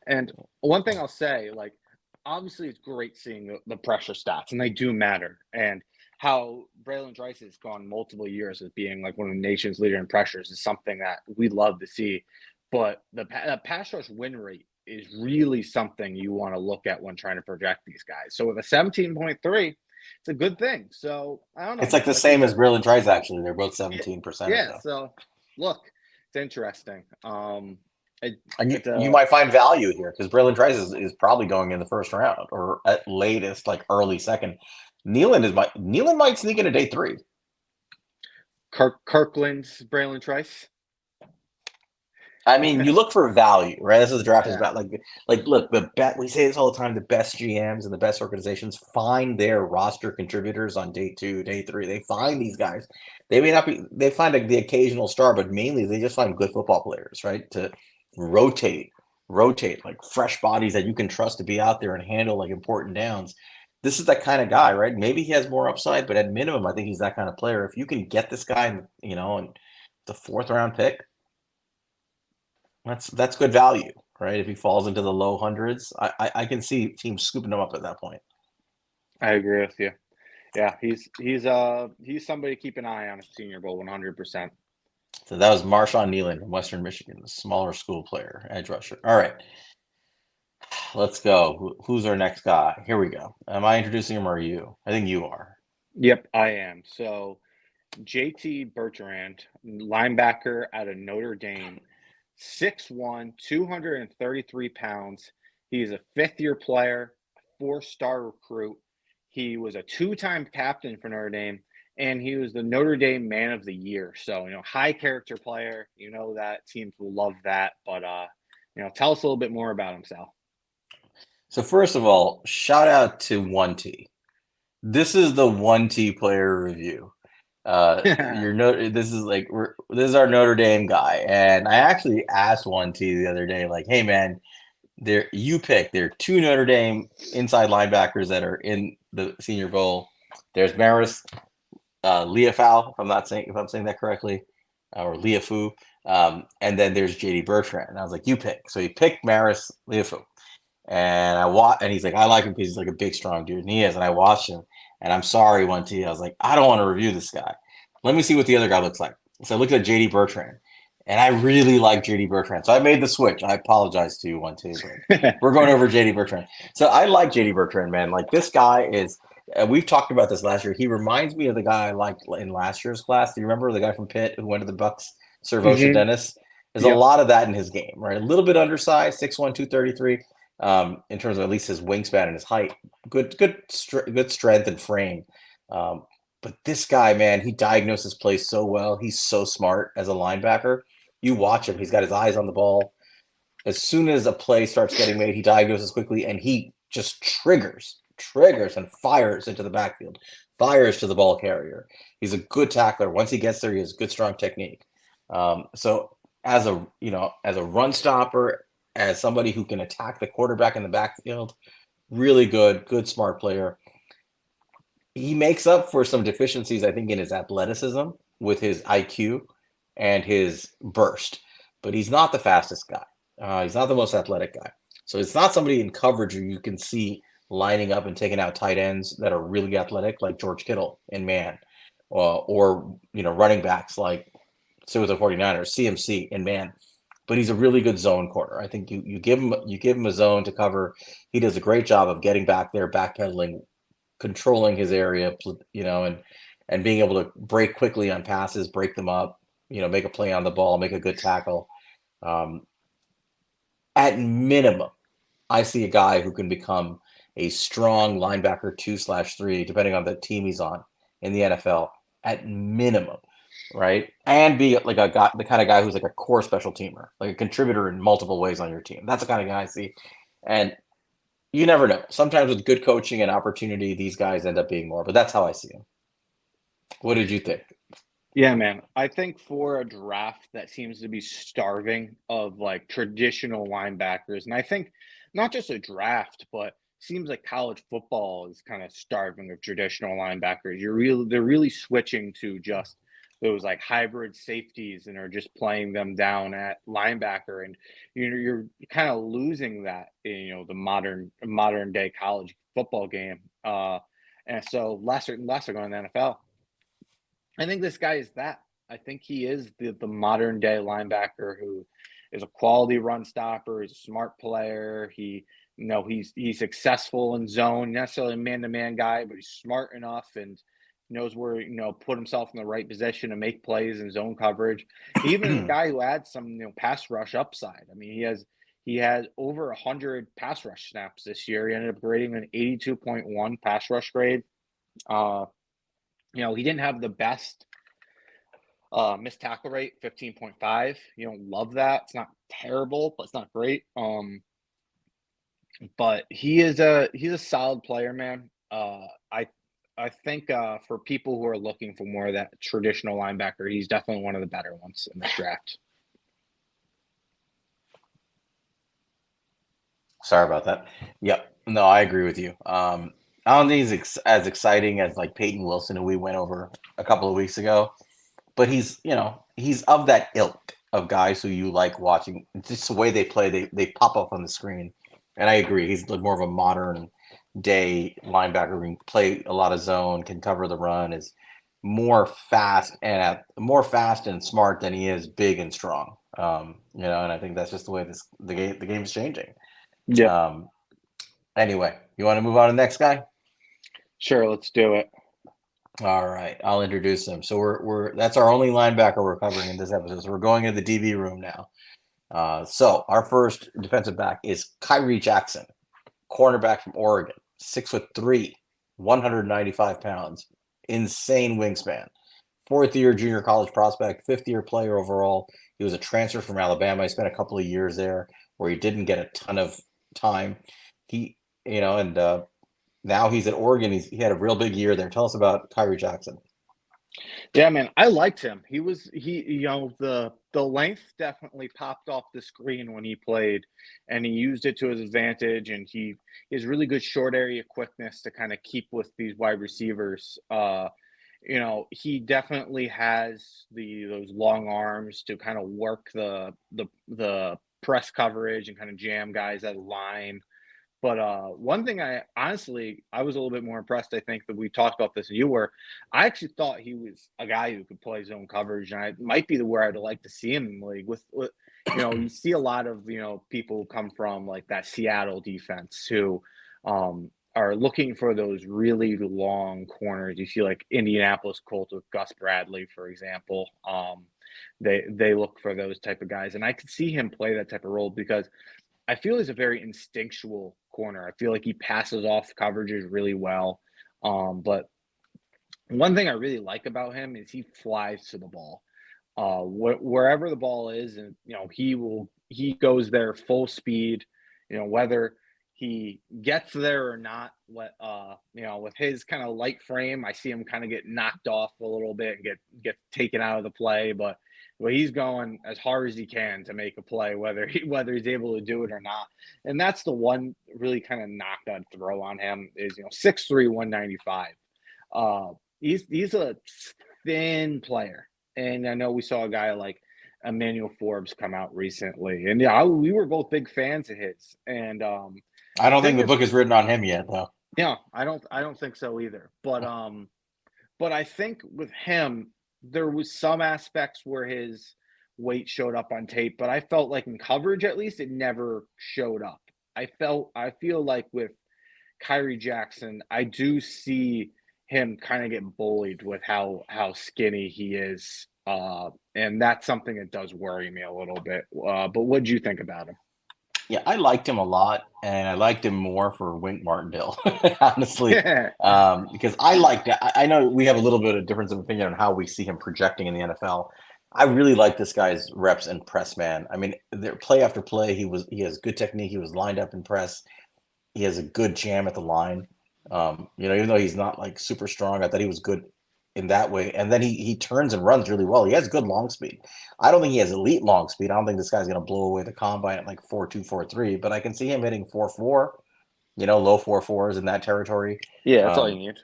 And one thing I'll say, like, obviously it's great seeing the pressure stats, and they do matter. And how Braylon Trice has gone multiple years as being like one of the nation's leader in pressures is something that we love to see. But the pass rush win rate is really something you want to look at when trying to project these guys. So with a 17.3, it's a good thing. So I don't know. it's like the same as Braylon Trice. Actually, they're both 17%. Yeah. So look, it's interesting. And you might find value here because Braylon Trice is probably going in the first round or at latest like early second. Kneeland might sneak in a day 3. Kirkland's Braylon Trice. I mean, you look for value, right? This is the draft is about like look, we say this all the time, the best GMs and the best organizations find their roster contributors on day 2, day 3. They find these guys. They may not be they find the occasional star, but mainly they just find good football players, right? To rotate like fresh bodies that you can trust to be out there and handle like important downs. This is that kind of guy, right? Maybe he has more upside, but at minimum, I think he's that kind of player. If you can get this guy, and the 4th round pick, that's good value, right? If he falls into the low hundreds, I can see teams scooping him up at that point. I agree with you. Yeah, he's somebody to keep an eye on at Senior Bowl, 100%. So that was Marshawn Kneeland from Western Michigan, a smaller school player, edge rusher. All right, let's go. Who's our next guy? Here we go. Am I introducing him or are you? I think you are. Yep, I am. So JT Bertrand, linebacker out of Notre Dame, 6'1", 233 pounds. He's a 5th-year player, 4-star recruit. He was a 2-time captain for Notre Dame, and he was the Notre Dame Man of the Year. So, high character player. That teams will love that. But, tell us a little bit more about him, Sal. So first of all, shout out to 1T. This is the 1T player review. This is our Notre Dame guy, and I actually asked 1T the other day, like, hey man, there are 2 Notre Dame inside linebackers that are in the Senior Bowl. There's Maris Liufau, if I'm saying that correctly, or Liufau, and then there's JD Bertrand. And I was like, you pick. So he picked Maris Liufau, and and he's like, I like him because he's like a big, strong dude, and he is. And I watched him, and I'm sorry, 1T. I was like, I don't want to review this guy. Let me see what the other guy looks like. So I looked at JD Bertrand, and I really like JD Bertrand. So I made the switch. I apologize to you, 1T, but we're going over JD Bertrand. So I like JD Bertrand, man. Like this guy is. We've talked about this last year. He reminds me of the guy I liked in last year's class. Do you remember the guy from Pitt who went to the Bucks, Servosa Dennis? There's a lot of that in his game, right? A little bit undersized, 6'1", 233, in terms of at least his wingspan and his height. Good strength and frame. But this guy, man, he diagnoses plays so well. He's so smart as a linebacker. You watch him. He's got his eyes on the ball. As soon as a play starts getting made, he diagnoses quickly, and he just triggers and fires into the backfield, fires to the ball carrier. He's a good tackler. Once he gets there, he has good, strong technique. So as a run stopper, as somebody who can attack the quarterback in the backfield, really good, smart player. He makes up for some deficiencies, I think, in his athleticism with his IQ and his burst, but he's not the fastest guy. He's not the most athletic guy. So it's not somebody in coverage where you can see lining up and taking out tight ends that are really athletic, like George Kittle in man, or running backs like with the 49ers, CMC in man. But he's a really good zone corner. I think you give him a zone to cover. He does a great job of getting back there, backpedaling, controlling his area, and being able to break quickly on passes, break them up, make a play on the ball, make a good tackle. At minimum, I see a guy who can become a strong linebacker 2/3, depending on the team he's on in the NFL, at minimum, right? And be like the kind of guy who's like a core special teamer, like a contributor in multiple ways on your team. That's the kind of guy I see. And you never know. Sometimes with good coaching and opportunity, these guys end up being more, but that's how I see him. What did you think? Yeah, man. I think for a draft that seems to be starving of like traditional linebackers, and I think not just a draft, but seems like college football is kind of starving of traditional linebackers. They're really switching to just those like hybrid safeties and are just playing them down at linebacker, and you're kind of losing that in the modern day college football game. And so lesser and lesser going to the NFL. I think this guy is that. I think he is the modern day linebacker who is a quality run stopper. He's a smart player. He's successful in zone, necessarily a man to man guy, but he's smart enough and knows where put himself in the right position to make plays in zone coverage. He even is a guy who adds some pass rush upside. I mean, he has over 100 pass rush snaps this year. He ended up grading an 82.1 pass rush grade. He didn't have the best missed tackle rate, 15.5. You don't love that. It's not terrible, but it's not great. But he's a solid player, man. I think for people who are looking for more of that traditional linebacker, he's definitely one of the better ones in this draft. Sorry about that. Yep. No, I agree with you. I don't think he's as exciting as like Peyton Wilson, who we went over a couple of weeks ago. But he's of that ilk of guys who you like watching. It's just the way they play, they pop up on the screen. And I agree. He's like more of a modern day linebacker who can play a lot of zone, can cover the run, is more fast and smart than he is big and strong. And I think that's just the way the game is changing. Yeah. Anyway, you want to move on to the next guy? Sure, let's do it. All right, I'll introduce him. So we're that's our only linebacker we're covering in this episode. So we're going into the DB room now. So our first defensive back is Khyree Jackson, cornerback from Oregon, 6'3", 195 pounds, insane wingspan, fourth-year junior college prospect, fifth-year player overall. He was a transfer from Alabama. He spent a couple of years there where he didn't get a ton of time. Now he's at Oregon. He had a real big year there. Tell us about Khyree Jackson. Yeah, man, I liked him. The length definitely popped off the screen when he played, and he used it to his advantage. And he has really good short area quickness to kind of keep with these wide receivers. He definitely has those long arms to kind of work the press coverage and kind of jam guys at line. But one thing I was a little bit more impressed. I think that we talked about this, and you were. I actually thought he was a guy who could play zone coverage, and I might be where I'd like to see him in the league. With you see a lot of people who come from like that Seattle defense who are looking for those really long corners. You see like Indianapolis Colts with Gus Bradley, for example. They look for those type of guys, and I could see him play that type of role because I feel he's a very instinctual corner. I feel like he passes off coverages really well. But one thing I really like about him is he flies to the ball. Wherever the ball is, and he goes there full speed. Whether he gets there or not. With his kind of light frame, I see him kind of get knocked off a little bit and get taken out of the play, but he's going as hard as he can to make a play, whether he's able to do it or not. And that's the one really kind of knock I'd throw on him is 6'3", 195. He's a thin player, and I know we saw a guy like Emmanuel Forbes come out recently, and yeah, we were both big fans of his. And I don't think the book is written on him yet, though. Yeah, I don't think so either. But I think with him, there was some aspects where his weight showed up on tape, but I felt like in coverage, at least, it never showed up. I feel like with Khyree Jackson, I do see him kind of get bullied with how skinny he is, and that's something that does worry me a little bit. But what do you think about him? Yeah, I liked him a lot, and I liked him more for Wink Martindale, honestly, because I liked it. I know we have a little bit of difference of opinion on how we see him projecting in the NFL. I really like this guy's reps and press, man. I mean, play after play, he has good technique. He was lined up in press. He has a good jam at the line. Even though he's not like super strong, I thought he was good in that way. And then he turns and runs really well. He has good long speed. I don't think he has elite long speed. I don't think this guy's going to blow away the combine at like 4.2, 4.3, but I can see him hitting 4.4, low 4.4s in that territory. Yeah, that's all you need.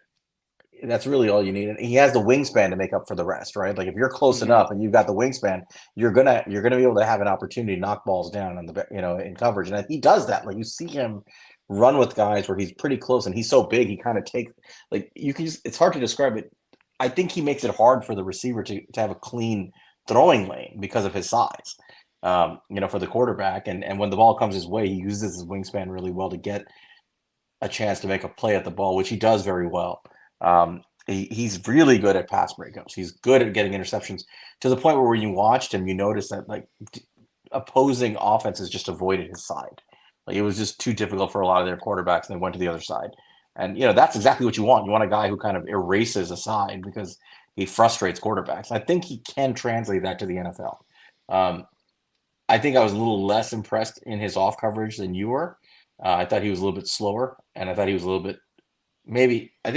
That's really all you need. And he has the wingspan to make up for the rest, right? Like if you're close enough and you've got the wingspan, you're gonna be able to have an opportunity to knock balls down on the in coverage. And he does that. Like you see him run with guys where he's pretty close and he's so big, he kind of takes it's hard to describe it. I think he makes it hard for the receiver to have a clean throwing lane because of his size. For the quarterback. And when the ball comes his way, he uses his wingspan really well to get a chance to make a play at the ball, which he does very well. He's really good at pass breakups. He's good at getting interceptions to the point where when you watched him, you notice that like opposing offenses just avoided his side. Like it was just too difficult for a lot of their quarterbacks, and they went to the other side. And that's exactly what you want. You want a guy who kind of erases a side because he frustrates quarterbacks. I think he can translate that to the NFL. I think I was a little less impressed in his off coverage than you were. I thought he was a little bit slower, and I thought he was a little bit I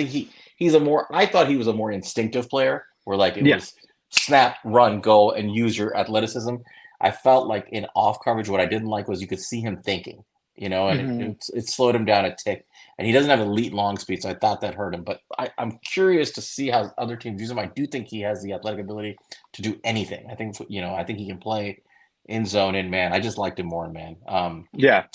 thought he was a more instinctive player where like it was snap, run, go, and use your athleticism. I felt like in off coverage, what I didn't like was you could see him thinking, and it slowed him down a tick. And he doesn't have elite long speed, so I thought that hurt him. But I'm curious to see how other teams use him. I do think he has the athletic ability to do anything. I think he can play in zone, in man. I just liked him more in man.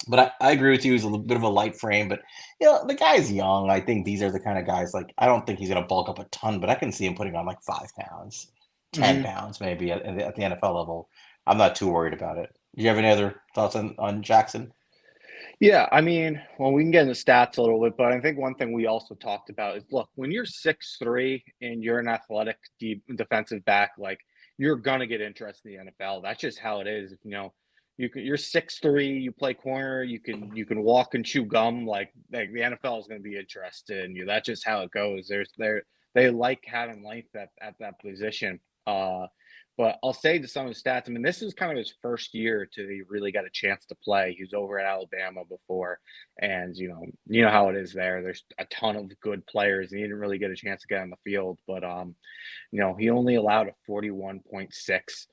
But I agree with you. He's a little bit of a light frame, but the guy's young. I think these are the kind of guys, like, I don't think he's going to bulk up a ton, but I can see him putting on like 5 pounds, 10 pounds maybe at the NFL level. I'm not too worried about it. Do you have any other thoughts on Jackson? Yeah, I mean, well, we can get into stats a little bit, but I think one thing we also talked about is, look, when you're 6'3" and you're an athletic deep defensive back, like, you're gonna get interest in the NFL. That's just how it is. You're 6'3", you play corner, you can walk and chew gum. Like the NFL is gonna be interested in you. That's just how it goes. They like having length at that position. But I'll say to some of the stats, I mean, this is kind of his first year to really get a chance to play. He was over at Alabama before, and you know how it is there. There's a ton of good players, and he didn't really get a chance to get on the field. But he only allowed a 41.6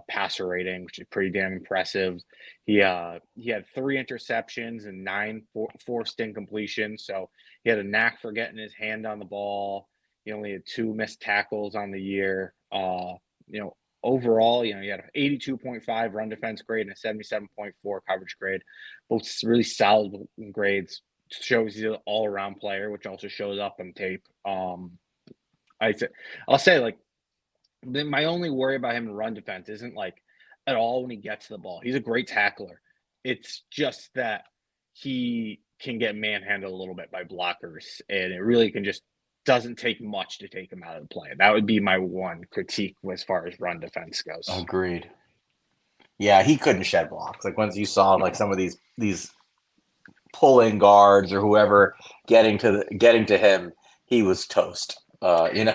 passer rating, which is pretty damn impressive. He had 3 interceptions and 9 forced incompletions, so he had a knack for getting his hand on the ball. He only had 2 missed tackles on the year. Overall, he had an 82.5 run defense grade and a 77.4 coverage grade. Both really solid grades. Shows he's an all-around player, which also shows up on tape. I'll say, like, my only worry about him in run defense isn't like at all when he gets the ball. He's a great tackler. It's just that he can get manhandled a little bit by blockers, and it really doesn't take much to take him out of the play. That would be my one critique as far as run defense goes. Agreed. Yeah, he couldn't shed blocks. Like once you saw like some of these pulling guards or whoever getting to him, he was toast. And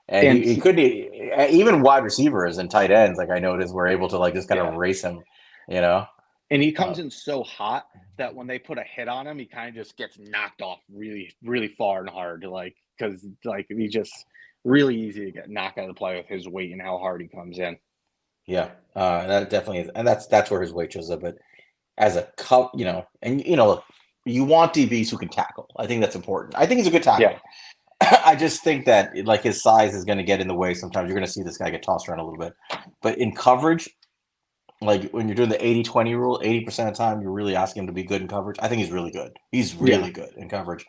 he couldn't even wide receivers and tight ends. Like I noticed, were able to like just kind of race him. And he comes in so hot that when they put a hit on him, he kind of just gets knocked off really, really far and hard. Because he's just really easy to get knocked out of the play with his weight and how hard he comes in. Yeah, that definitely is, and that's where his weight shows up. But as a cup, you want DBs who can tackle. I think that's important. I think he's a good tackler. Yeah. I just think that like his size is going to get in the way. Sometimes you're going to see this guy get tossed around a little bit, but in coverage, like when you're doing the 80-20 rule, 80% of the time you're really asking him to be good in coverage. I think he's really good. He's Yeah. really good in coverage.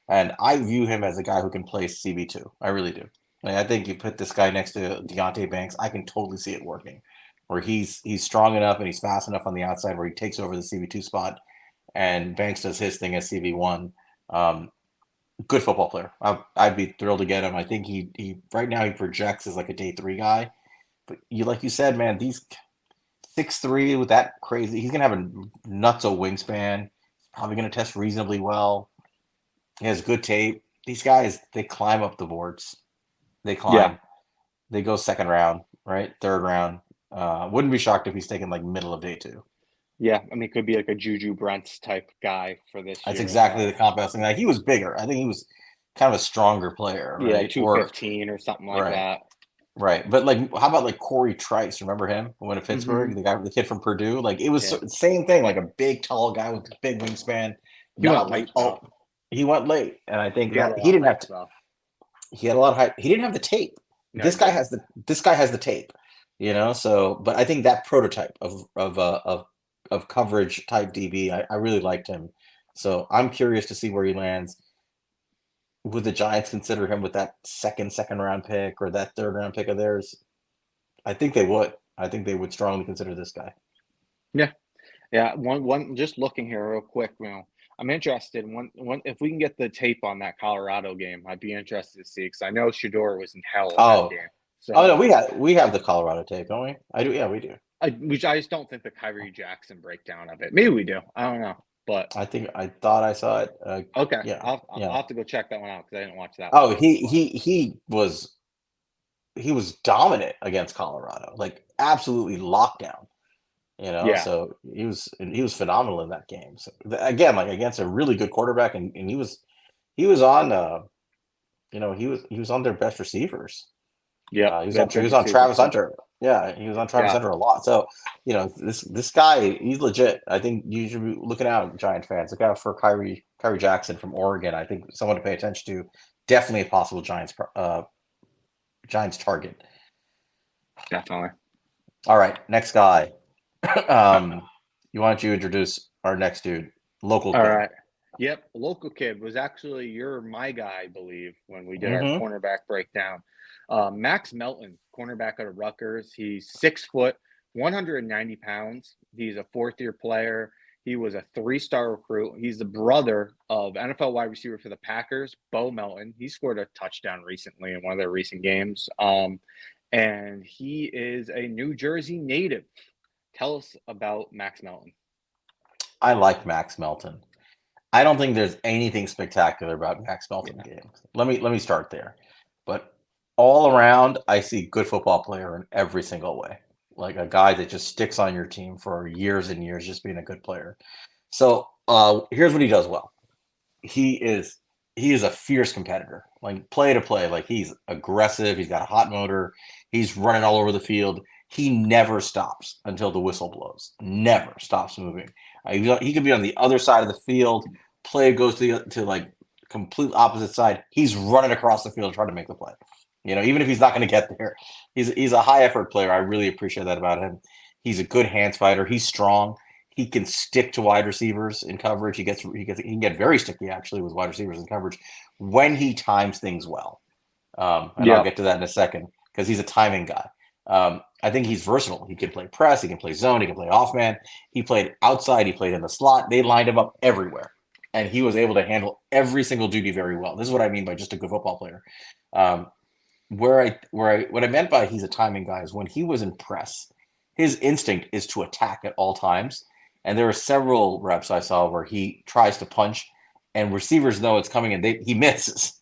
And I view him as a guy who can play CB2. I really do. Like, I think you put this guy next to Deontay Banks, I can totally see it working. Where he's strong enough and he's fast enough on the outside where he takes over the CB2 spot and Banks does his thing as CB1. Good football player. I'd be thrilled to get him. I think he right now he projects as like a day 3 guy. But like you said, man, these 6'3" with that crazy, he's gonna have a nutso wingspan. He's probably gonna test reasonably well. He has good tape. These guys, they climb up the boards. They climb. Yeah. They go second round, right? Third round. Wouldn't be shocked if he's taken like middle of day 2. Yeah, I mean, it could be like a Juju Brents type guy for this That's year. exactly the comp I was thinking. Like, he was bigger. I think he was kind of a stronger player, Yeah, right? 215 or something like right. that. Right. But like, how about like Corey Trice? Remember him who went to Pittsburgh? Mm-hmm. The kid from Purdue. Like, it was Yeah. the same thing. Like a big, tall guy with a big wingspan. He went late, though. He went late, and I think He had that a he lot didn't of have hype, to. though. He had a lot of hype. He didn't have the tape. No, This he guy didn't. has the tape. You know. So, but I think that prototype of coverage type DB, I really liked him. So I'm curious to see where he lands. Would the Giants consider him with that second round pick or that third round pick of theirs? I think they would. I think they would strongly consider this guy. Yeah. Yeah. One. Just looking here real quick, I'm interested in one. If we can get the tape on that Colorado game, I'd be interested to see because I know Shador was in hell in that game. So, no, we have the Colorado tape, don't we? I do. Yeah, we do. I just don't think the Khyree Jackson breakdown of it. Maybe we do. I don't know, but I thought I saw it. okay. Yeah, I'll yeah. have to go check that one out because I didn't watch that. Oh, one. he was dominant against Colorado, like absolutely lockdown. You know, Yeah. so he was phenomenal in that game. So again, like against a really good quarterback, and he was on he was on their best receivers. Yeah. He was on Travis Hunter. Yeah, he was on Travis Hunter a lot. So, this guy, he's legit. I think you should be looking out, Giant fans. Look out for Khyree Jackson from Oregon. I think someone to pay attention to. Definitely a possible Giants target. Definitely. All right, next guy. Why don't you introduce our next dude, local kid? All right. Yep, local kid was actually my guy, I believe, when we did our cornerback breakdown. Max Melton, cornerback out of Rutgers. He's 6 foot, 190 pounds. He's a 4th-year player. He was a 3-star recruit. He's the brother of NFL wide receiver for the Packers, Bo Melton. He scored a touchdown recently in one of their recent games. And he is a New Jersey native. Tell us about Max Melton. I like Max Melton. I don't think there's anything spectacular about Max Melton games. Let me start there. But all around, I see good football player in every single way. Like a guy that just sticks on your team for years and years, just being a good player. So here's what he does well. He is a fierce competitor, like play to play. Like he's aggressive. He's got a hot motor. He's running all over the field. He never stops until the whistle blows. Never stops moving. He could be on the other side of the field. Play goes to like complete opposite side. He's running across the field trying to make the play. Even if he's not going to get there, he's a high effort player. I really appreciate that about him. He's a good hands fighter. He's strong. He can stick to wide receivers in coverage. He can get very sticky actually with wide receivers in coverage when he times things well. I'll get to that in a second because he's a timing guy. I think he's versatile. He can play press. He can play zone. He can play off man. He played outside. He played in the slot. They lined him up everywhere, and he was able to handle every single duty very well. This is what I mean by just a good football player. What I meant by he's a timing guy is when he was in press, his instinct is to attack at all times. And there are several reps I saw where he tries to punch, and receivers know it's coming, and he misses.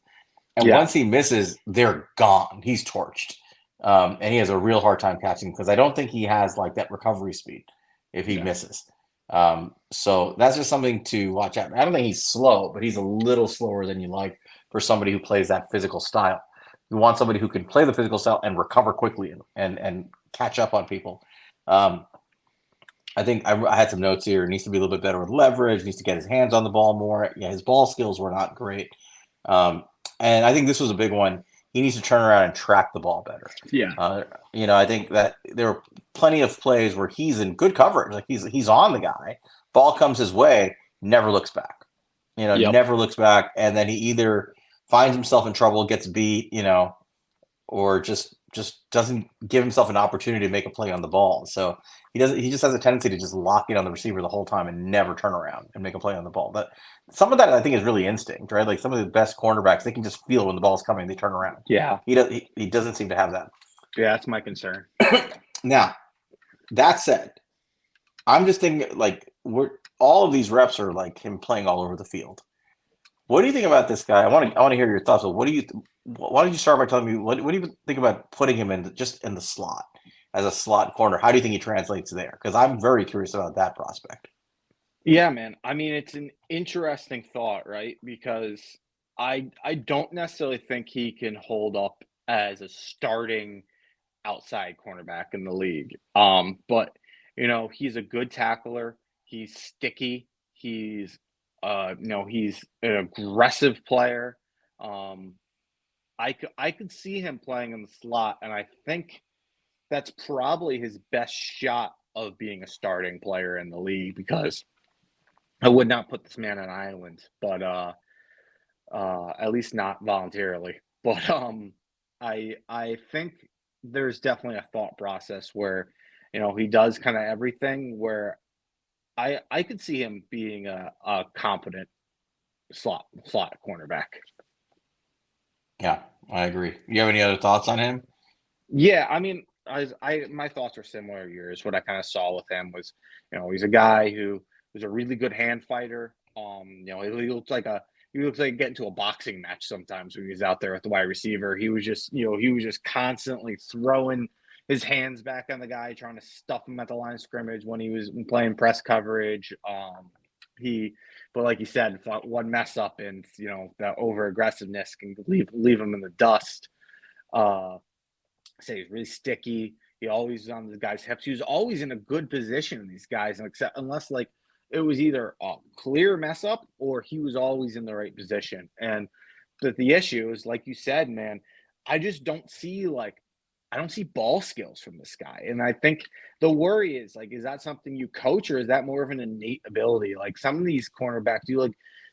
And once he misses, they're gone. He's torched. And he has a real hard time catching because I don't think he has like that recovery speed if he misses. So that's just something to watch out. I don't think he's slow, but he's a little slower than you like for somebody who plays that physical style. You want somebody who can play the physical style and recover quickly and catch up on people. I think I had some notes here. He needs to be a little bit better with leverage. Needs to get his hands on the ball more. Yeah, his ball skills were not great. And I think this was a big one. he needs to turn around and track the ball better. Yeah. I think that there were plenty of plays where he's in good coverage, like he's on the guy, ball comes his way, never looks back. Never looks back, and then he either finds himself in trouble, gets beat, or just doesn't give himself an opportunity to make a play on the ball. So he just has a tendency to just lock in on the receiver the whole time and never turn around and make a play on the ball. But some of that I think is really instinct, right? Like some of the best cornerbacks, they can just feel when the ball's coming, they turn around. Yeah. He doesn't seem to have that. Yeah, that's my concern. Now, that said, I'm just thinking like all of these reps are like him playing all over the field. What do you think about this guy? I want to hear your thoughts. But why don't you start by telling me what do you think about putting him in the slot as a slot corner? How do you think he translates there? Because I'm very curious about that prospect. Yeah, man. I mean, it's an interesting thought, right? Because I don't necessarily think he can hold up as a starting outside cornerback in the league. But he's a good tackler. He's sticky. He's he's an aggressive player. I could see him playing in the slot, and I think that's probably his best shot of being a starting player in the league, because I would not put this man on an island, but at least not voluntarily. But I think there's definitely a thought process where he does kind of everything, where I could see him being a competent slot cornerback. Yeah, I agree. You have any other thoughts on him? Yeah, I mean, my thoughts are similar to yours. What I kind of saw with him was, he's a guy who was a really good hand fighter. He looks like getting to a boxing match sometimes when he was out there with the wide receiver. He was just constantly throwing his hands back on the guy, trying to stuff him at the line of scrimmage when he was playing press coverage. But like you said, one mess up and that over aggressiveness can leave him in the dust. Say he's really sticky. He always was on the guy's hips. He was always in a good position in these guys, unless like it was either a clear mess up or he was always in the right position. And the issue is, like you said, man, I just don't see ball skills from this guy. And I think the worry is is that something you coach, or is that more of an innate ability? Like some of these cornerbacks,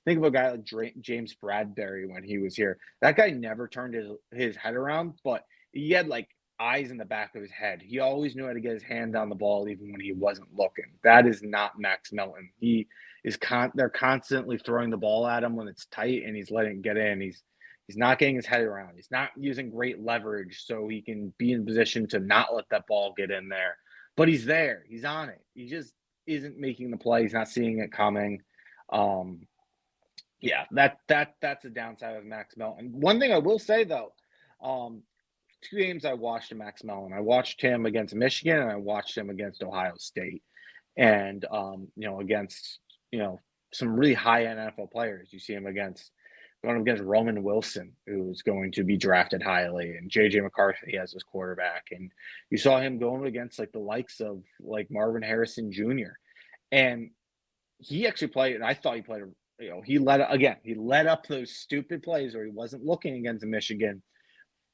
think of a guy like James Bradbury when he was here. That guy never turned his head around, but he had eyes in the back of his head. He always knew how to get his hand on the ball even when he wasn't looking. That is not Max Melton. They're constantly throwing the ball at him when it's tight and he's letting it get in. He's not getting his head around. He's not using great leverage so he can be in position to not let that ball get in there. But he's there. He's on it. He just isn't making the play. He's not seeing it coming. Yeah, that's the downside of Max Melton. One thing I will say though, 2 games I watched of Max Melton. I watched him against Michigan and I watched him against Ohio State. And against some really high end NFL players. You see him going against Roman Wilson, who's going to be drafted highly, and JJ McCarthy as his quarterback. And you saw him going against the likes of Marvin Harrison Jr. And he actually played, and I thought he played, he let up those stupid plays where he wasn't looking against Michigan,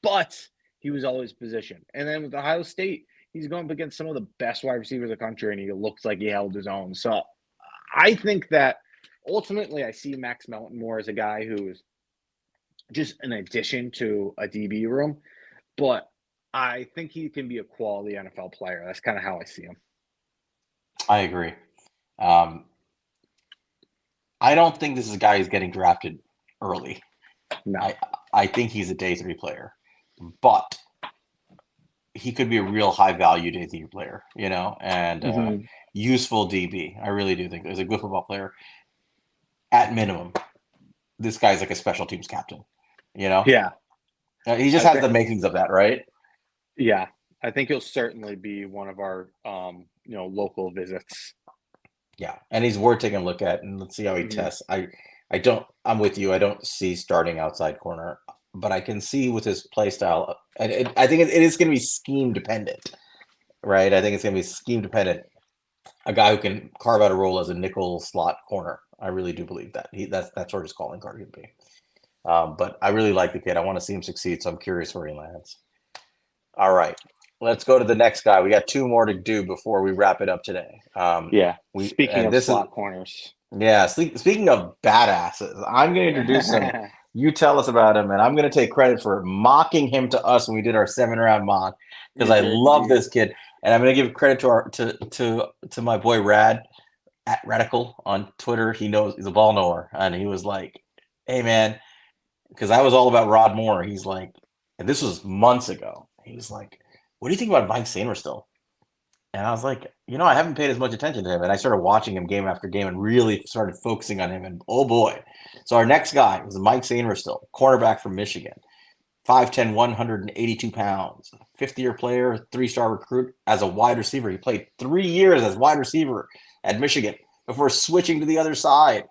but he was always positioned. And then with Ohio State, he's going up against some of the best wide receivers in the country, and he looks like he held his own. So I think that ultimately I see Max Melton more as a guy who is just an addition to a DB room, but I think he can be a quality NFL player. That's kind of how I see him. I agree. I don't think this is a guy who's getting drafted early. No. I think he's a day 3 player, but he could be a real high value day 3 player, and useful DB. I really do think he's a good football player. At minimum, this guy's like a special teams captain, Yeah. He just has the makings of that, right? Yeah. I think he'll certainly be one of our, local visits. Yeah. And he's worth taking a look at, and let's see how he tests. I'm with you. I don't see starting outside corner, but I can see with his play style, and I think it is going to be scheme dependent, right? I think it's going to be scheme dependent. A guy who can carve out a role as a nickel slot corner. I really do believe that. That's sort of his calling card could be. But I really like the kid. I want to see him succeed, so I'm curious where he lands. All right, let's go to the next guy. We got two more to do before we wrap it up today. Yeah. We Speaking and of this is slot corners. yeah. Speaking of badasses, I'm going to introduce him. You tell us about him, and I'm going to take credit for mocking him to us when we did our 7-round mock because You I did, love this kid, and I'm going to give credit to our to my boy Rad at Radical on Twitter. He knows he's a ball knower, and he was like, "Hey man," because I was all about Rod Moore. He's like, and this was months ago. He was like, "What do you think about Mike Sainristil?" And I was like, I haven't paid as much attention to him. And I started watching him game after game and really started focusing on him. And oh boy. So our next guy is Mike Sainristil, cornerback from Michigan. 5'10", 182 pounds, fifth-year player, 3-star recruit as a wide receiver. He played 3 years as wide receiver at Michigan before switching to the other side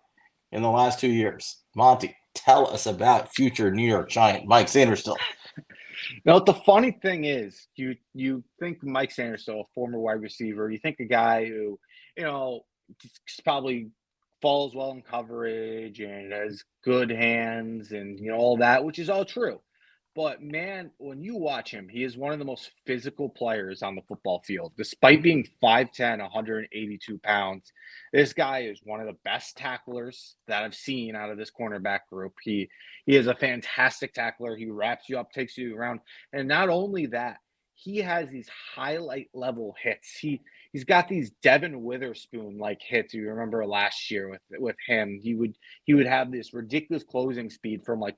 in the last 2 years. Monty, tell us about future New York Giant Mike Sainristil. Now, the funny thing is, you think Mike Sanderson, a former wide receiver, you think a guy who, probably falls well in coverage and has good hands and all that, which is all true. But man, when you watch him, he is one of the most physical players on the football field. Despite being 5'10", 182 pounds, this guy is one of the best tacklers that I've seen out of this cornerback group. He is a fantastic tackler. He wraps you up, takes you around. And not only that, he has these highlight level hits. He's got these Devin Witherspoon like hits. You remember last year with him, he would have this ridiculous closing speed from like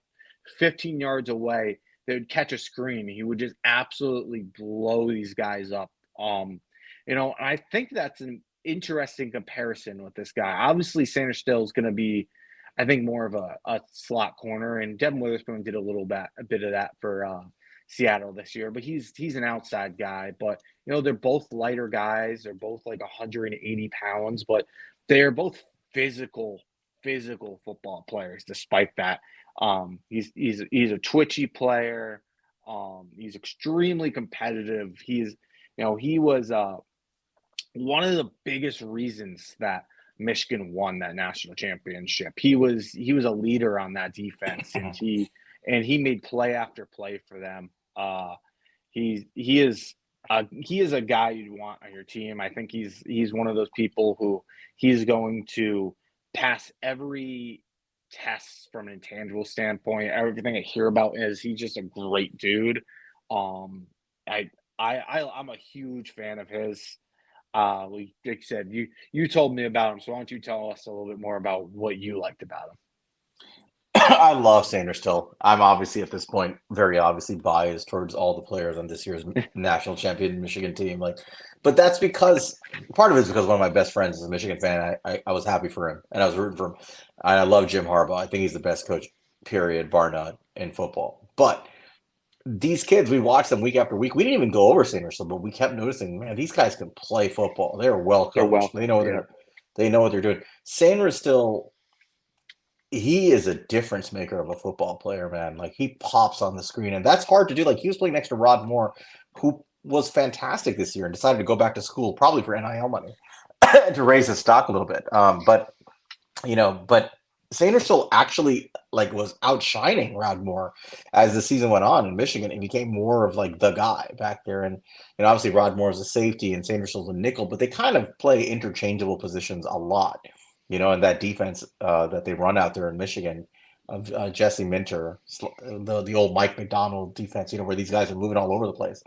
15 yards away. They would catch a screen. He would just absolutely blow these guys up. I think that's an interesting comparison with this guy. Obviously, Sainristil is going to be, I think, more of a slot corner, and Devin Witherspoon did a bit of that for Seattle this year. But he's an outside guy. But they're both lighter guys. They're both like 180 pounds, but they are both physical football players. Despite that, he's a twitchy player. He's extremely competitive. He was one of the biggest reasons that Michigan won that national championship. He was a leader on that defense, and he made play after play for them. He is a guy you'd want on your team. I think he's one of those people who he's going to pass every test from an intangible standpoint. Everything I hear about is he's just a great dude. I'm a huge fan of his. Like Dick said, you told me about him, so why don't you tell us a little bit more about what you liked about him? I love Sainristil. I'm obviously at this point very obviously biased towards all the players on this year's national champion Michigan team. But that's because part of it is because one of my best friends is a Michigan fan. I was happy for him and I was rooting for him. And I love Jim Harbaugh. I think he's the best coach, period, bar none, in football. But these kids, we watch them week after week. We didn't even go over Sainristil, but we kept noticing, man, these guys can play football. They're well coached. They know what they're doing. Sainristil, he is a difference maker of a football player, man. Like he pops on the screen, and that's hard to do. Like he was playing next to Rod Moore, who was fantastic this year and decided to go back to school, probably for NIL money, to raise his stock a little bit. But Sainristil actually was outshining Rod Moore as the season went on in Michigan and became more of the guy back there. And obviously Rod Moore is a safety and Sainristil's a nickel, but they kind of play interchangeable positions a lot. In that defense that they run out there in Michigan of Jesse Minter, the old Mike McDonald defense, where these guys are moving all over the place.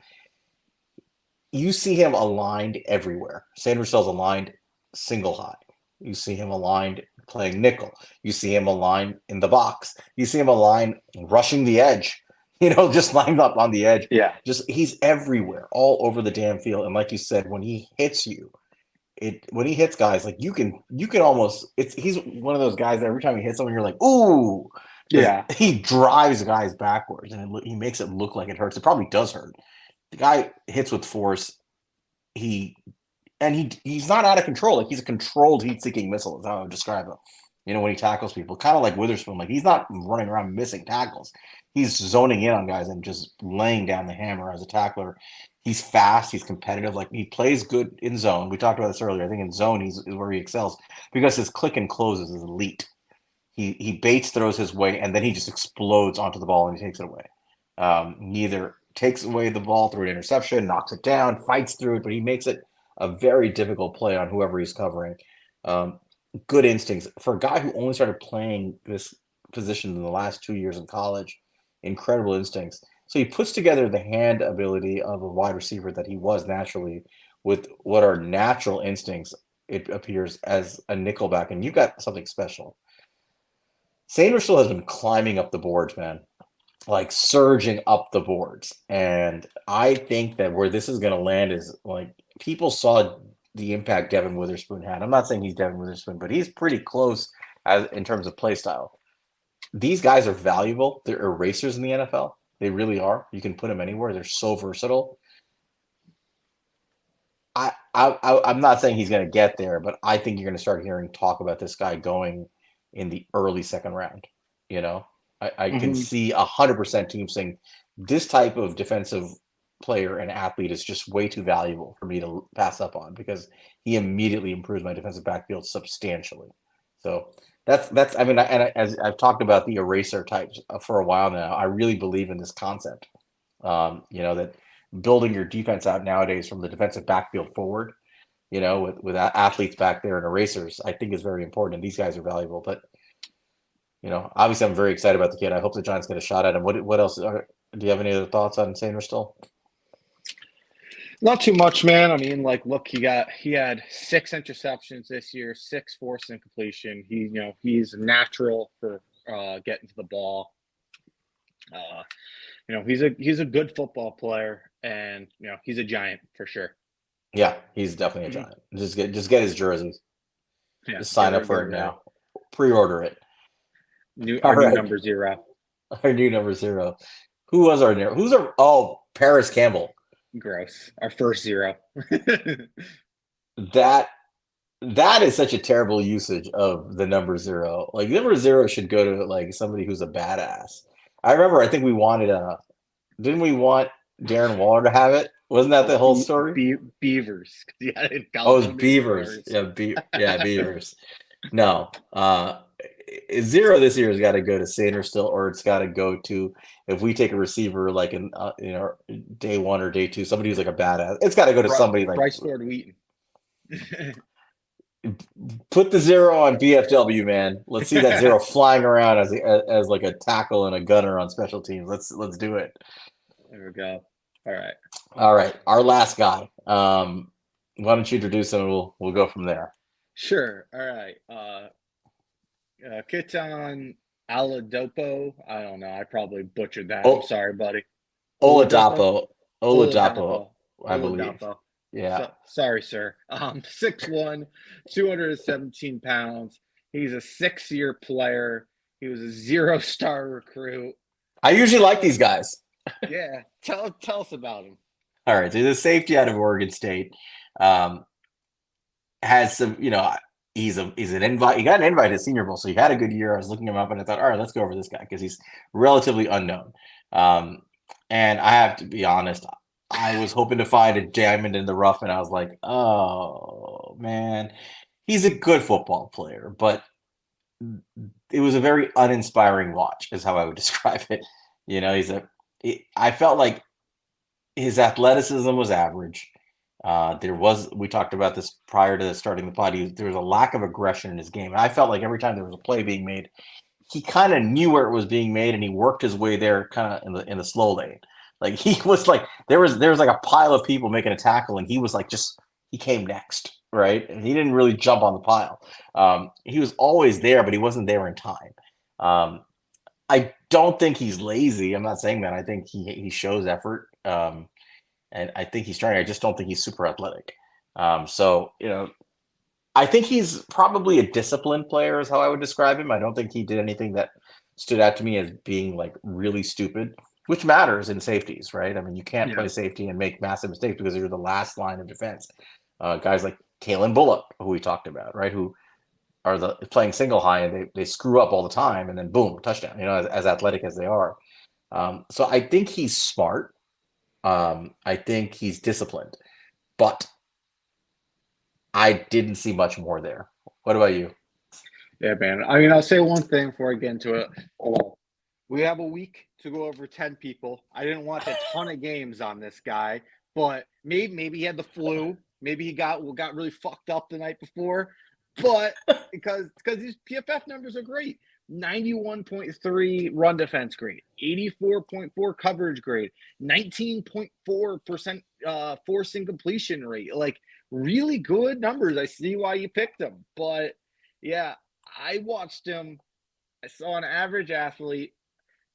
You see him aligned everywhere. Sainristil's aligned single high. You see him aligned playing nickel. You see him aligned in the box. You see him aligned rushing the edge, just lined up on the edge. Yeah. He's everywhere, all over the damn field. And like you said, when he hits you, when he hits guys, you can almost, he's one of those guys that every time he hits someone, you're like, ooh. Yeah. He drives guys backwards and he makes it look like it hurts. It probably does hurt. The guy hits with force. He's not out of control. He's a controlled heat-seeking missile is how I would describe him. When he tackles people, kind of like Witherspoon. He's not running around missing tackles. He's zoning in on guys and just laying down the hammer as a tackler. He's fast. He's competitive. He plays good in zone. We talked about this earlier. I think in zone is where he excels because his click and closes is elite. he baits throws his way, and then he just explodes onto the ball and he takes it away. He either takes away the ball through an interception, knocks it down, fights through it, but he makes it a very difficult play on whoever he's covering. Good instincts for a guy who only started playing this position in the last 2 years in college. Incredible instincts. So he puts together the hand ability of a wide receiver that he was naturally with what are natural instincts. It appears as a nickelback, and you got something special. Sainristil has been climbing up the boards, man, like surging up the boards. And I think that where this is going to land is like people saw the impact Devin Witherspoon had. I'm not saying he's Devin Witherspoon, but he's pretty close in terms of play style. These guys are valuable. They're erasers in the NFL. They really are. You can put them anywhere. They're so versatile. I'm not saying he's going to get there, but I think you're going to start hearing talk about this guy going in the early second round. You know, I can see 100% teams saying this type of defensive player and athlete is just way too valuable for me to pass up on because he immediately improves my defensive backfield substantially. So that's I mean, as I've talked about the eraser types for a while now, I really believe in this concept. That building your defense out nowadays from the defensive backfield forward, with athletes back there and erasers, I think is very important. And these guys are valuable. But, obviously I'm very excited about the kid. I hope the Giants get a shot at him. What else? Do you have any other thoughts on Sainristil? Not too much, man. I mean, look, he had 6 interceptions this year, 6 forced incompletion. He's natural for getting to the ball. He's a good football player, and he's a Giant for sure. Yeah, he's definitely a Giant. Just get his jerseys. Yeah, just sign up for it now. Pre-order it. Our new number 0. Our new number 0. Who's our Paris Campbell. Gross. Our first 0. That is such a terrible usage of the number 0. Like number 0 should go to like somebody who's a badass. I remember I think we wanted didn't we want Darren Waller to have it? Wasn't that the whole story? Beavers. Yeah, it was Beavers. Yeah, Beavers. No. 0 this year has got to go to Sainristil, or it's got to go to, if we take a receiver like in day 1 or day 2, somebody who's like a badass. It's got to go to somebody like Bryce Ford Wheaton. Put the 0 on BFW, man. Let's see that 0 flying around as like a tackle and a gunner on special teams. Let's do it. There we go. All right. Our last guy. Why don't you introduce him? And we'll go from there. Sure. All right. Kitan Oladapo. I don't know. I probably butchered that. I'm sorry, buddy. Oladapo, I believe. Yeah. Sorry, sir. 6'1", 217 pounds. He's a 6-year player. He was a 0-star recruit. I usually like these guys. Yeah. Tell us about him. All right. So the safety out of Oregon State has some, he's an invite. He got an invite to Senior Bowl, so he had a good year. I was looking him up and I thought, all right, let's go over this guy because he's relatively unknown. And I have to be honest, I was hoping to find a diamond in the rough, and I was like, oh, man. He's a good football player, but it was a very uninspiring watch is how I would describe it. I felt like his athleticism was average. We talked about this prior to starting the pod, there was a lack of aggression in his game. And I felt like every time there was a play being made, he kind of knew where it was being made and he worked his way there kind of in the slow lane. Like he was like, there was like a pile of people making a tackle and he was like, he came next, right? And he didn't really jump on the pile. He was always there, but he wasn't there in time. I don't think he's lazy. I'm not saying that. I think he shows effort. And I think he's trying. I just don't think he's super athletic. I think he's probably a disciplined player is how I would describe him. I don't think he did anything that stood out to me as being like really stupid, which matters in safeties, right? I mean, you can't play safety and make massive mistakes because you're the last line of defense. Guys like Kalen Bullock, who we talked about, right? Who are playing single high and they screw up all the time and then boom, touchdown, as athletic as they are. So I think he's smart. I think he's disciplined, but I didn't see much more there. What about you? Yeah, man. I mean, I'll say one thing before I get into it. Oh, we have a week to go over 10 people. I didn't watch a ton of games on this guy, but maybe he had the flu. Maybe he got really fucked up the night before. But because his PFF numbers are great. 91.3 run defense grade, 84.4 coverage grade, 19.4% force incompletion rate. Like really good numbers. I see why you picked him. But yeah, I watched him. I saw an average athlete.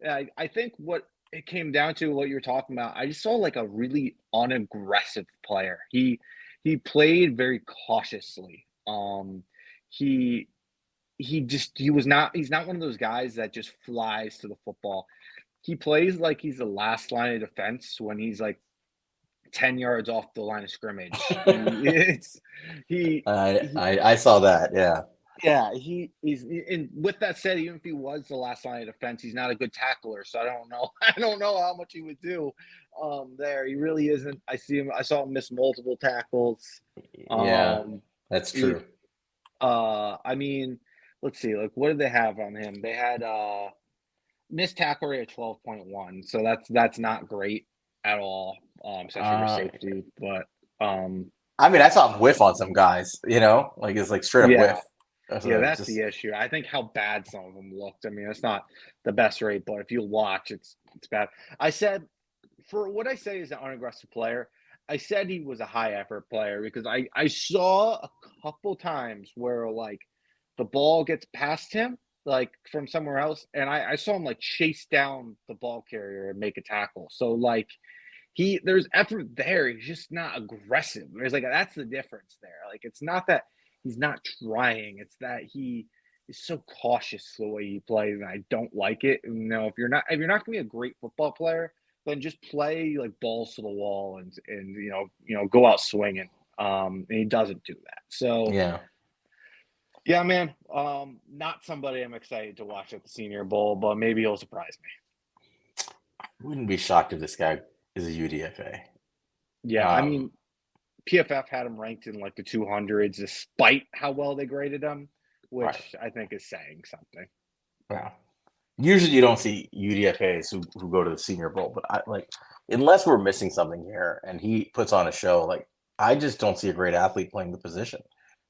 I think what it came down to, what you're talking about, I just saw like a really unaggressive player. He played very cautiously. He he's not one of those guys that just flies to the football. He plays like he's the last line of defense when he's like 10 yards off the line of scrimmage. He I saw that. Yeah. Yeah, he's and with that said, even if he was the last line of defense, he's not a good tackler. So I don't know. I don't know how much he would do there. He really isn't. I saw him miss multiple tackles. Yeah, Um that's he true. I mean, let's see, like what did they have on him? They had missed tackle rate of 12.1. So that's not great at all, especially for Uh, safety. But I mean, I saw him whiff on some guys. Like it's like straight up yeah. whiff. So Yeah, it's that's just the issue. I think how bad some of them looked. I mean, it's not the best rate, but if you watch, it's bad. I said for what I say is an unaggressive player. I said he was a high effort player because I saw a couple times where like the ball gets past him like from somewhere else, and I saw him like chase down the ball carrier and make a tackle. So like there's effort there. He's just not aggressive. There's like that's the difference there. Like it's not that he's not trying. It's that he is so cautious the way he plays, and I don't like it. If you're not gonna be a great football player, then just play like balls to the wall and go out swinging. And he doesn't do that. So yeah. yeah, man. Not somebody I'm excited to watch at the Senior Bowl, but maybe he'll surprise me. Wouldn't be shocked if this guy is a UDFA. Yeah, I Um, mean, PFF had him ranked in like the 200s, despite how well they graded him, right. which I think is saying something. Wow. Usually you don't see UDFAs who go to the Senior Bowl, but unless we're missing something here and he puts on a show, like I just don't see a great athlete playing the position.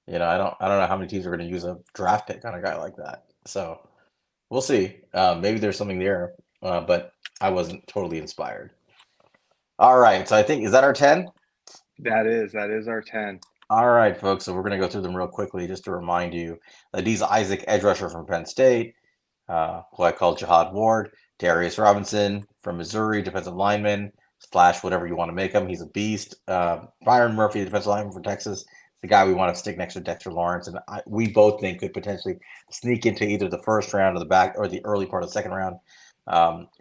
I don't know how many teams are going to use a draft pick on a guy like that. So we'll see. Maybe there's something there, but I wasn't totally inspired. All right, so I think is that our 10? That is our 10. All right, folks. So we're going to go through them real quickly just to remind you. Adisa Isaac, edge rusher from Penn State, who I call Jihad Ward. Darius Robinson from Missouri, defensive lineman / whatever you want to make him. He's a beast. Byron Murphy, defensive lineman from Texas, the guy we want to stick next to Dexter Lawrence, and we both think could potentially sneak into either the first round or the back or the early part of the second round.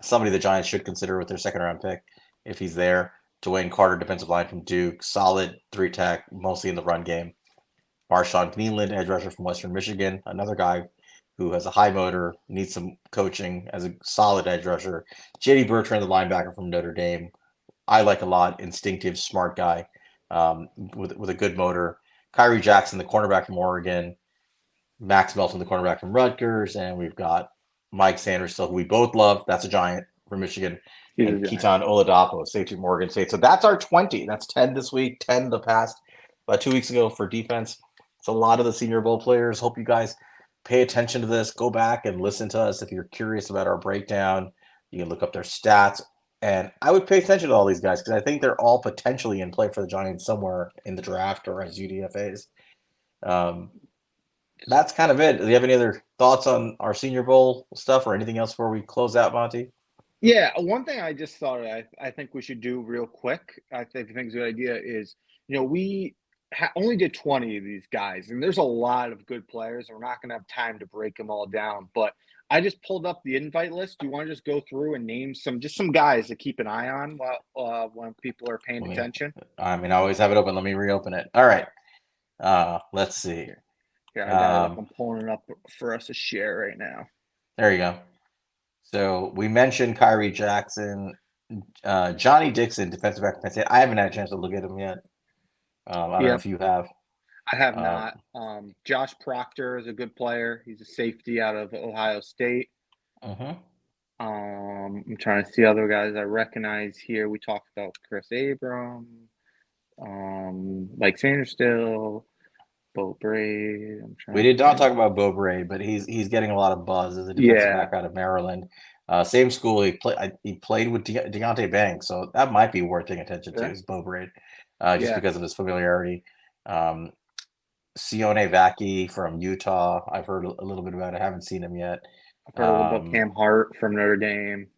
Somebody the Giants should consider with their second round pick if he's there. DeWayne Carter, defensive line from Duke, solid three tech, mostly in the run game. Marshawn Kneeland, edge rusher from Western Michigan, another guy who has a high motor, needs some coaching as a solid edge rusher. JD Bertrand, the linebacker from Notre Dame, I like a lot, instinctive, smart guy with a good motor. Khyree Jackson, the cornerback from Oregon. Max Melton, the cornerback from Rutgers, and we've got Mike Sainristil, who we both love. That's a Giant from Michigan, He's a and giant. Kitan Oladapo, safety from Oregon State. So that's our 20. That's 10 this week, 10 the past, about 2 weeks ago for defense. It's a lot of the Senior Bowl players. Hope you guys pay attention to this. Go back and listen to us if you're curious about our breakdown. You can look up their stats. And I would pay attention to all these guys because I think they're all potentially in play for the Giants somewhere in the draft or as UDFAs. Um, that's kind of it. Do you have any other thoughts on our Senior Bowl stuff or anything else before we close out, Monty? Yeah, one thing I just thought I think we should do real quick. I think it's a good idea is we only did 20 of these guys, and there's a lot of good players, and we're not going to have time to break them all down. But I just pulled up the invite list. Do you want to just go through and name some guys to keep an eye on while when people are paying attention? I always have it open. Let me reopen it. All right. Let's see. Here, I got it up. I'm pulling it up for us to share right now. There you go. So we mentioned Khyree Jackson, Johnny Dixon, defensive back from Penn State. I haven't had a chance to look at him yet. I don't know if you have. I have Uh, not. Josh Proctor is a good player. He's a safety out of Ohio State. mhm. I'm trying to see other guys I recognize here. We talked about Chris Abram, like Sainristil, Bo Braid. I'm We trying to did not think. talk about Bo Braid, but he's getting a lot of buzz as a defensive Yeah, back out of Maryland. Same school. He played with Deontay Banks, so that might be worth paying attention to. sure. Is Bo Braid, just Yeah, because of his familiarity. Um, Sione Vaki from Utah. I've heard a little bit about it. I haven't seen him yet. I've heard a little about Um, Cam Hart from Notre Dame.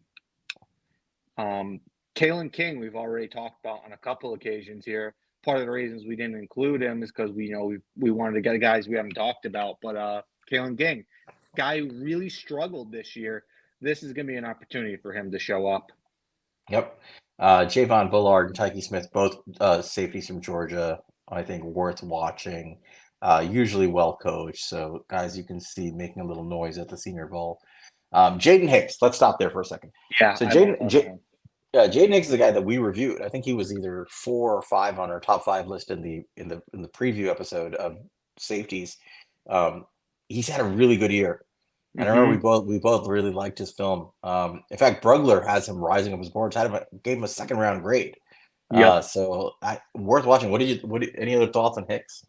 Kalen King, we've already talked about on a couple occasions here. Part of the reasons we didn't include him is because we wanted to get guys we haven't talked about. But Kalen King, guy who really struggled this year. This is going to be an opportunity for him to show up. yep. Javon Bullard and Tyke Smith, both safeties from Georgia. I think worth watching. Usually well coached, so guys you can see making a little noise at the Senior Bowl. Jaden Hicks. Let's stop there for a second. Yeah, So I haven't heard of him. Jaden Hicks is the guy that we reviewed. I think he was either 4 or 5 on our top 5 list in the preview episode of safeties. Um, he's had a really good year, and I remember Mm-hmm. we both really liked his film. In fact, Brugler has him rising up his boards. Gave him a second round grade. Yep. So worth watching. Any other thoughts on Hicks?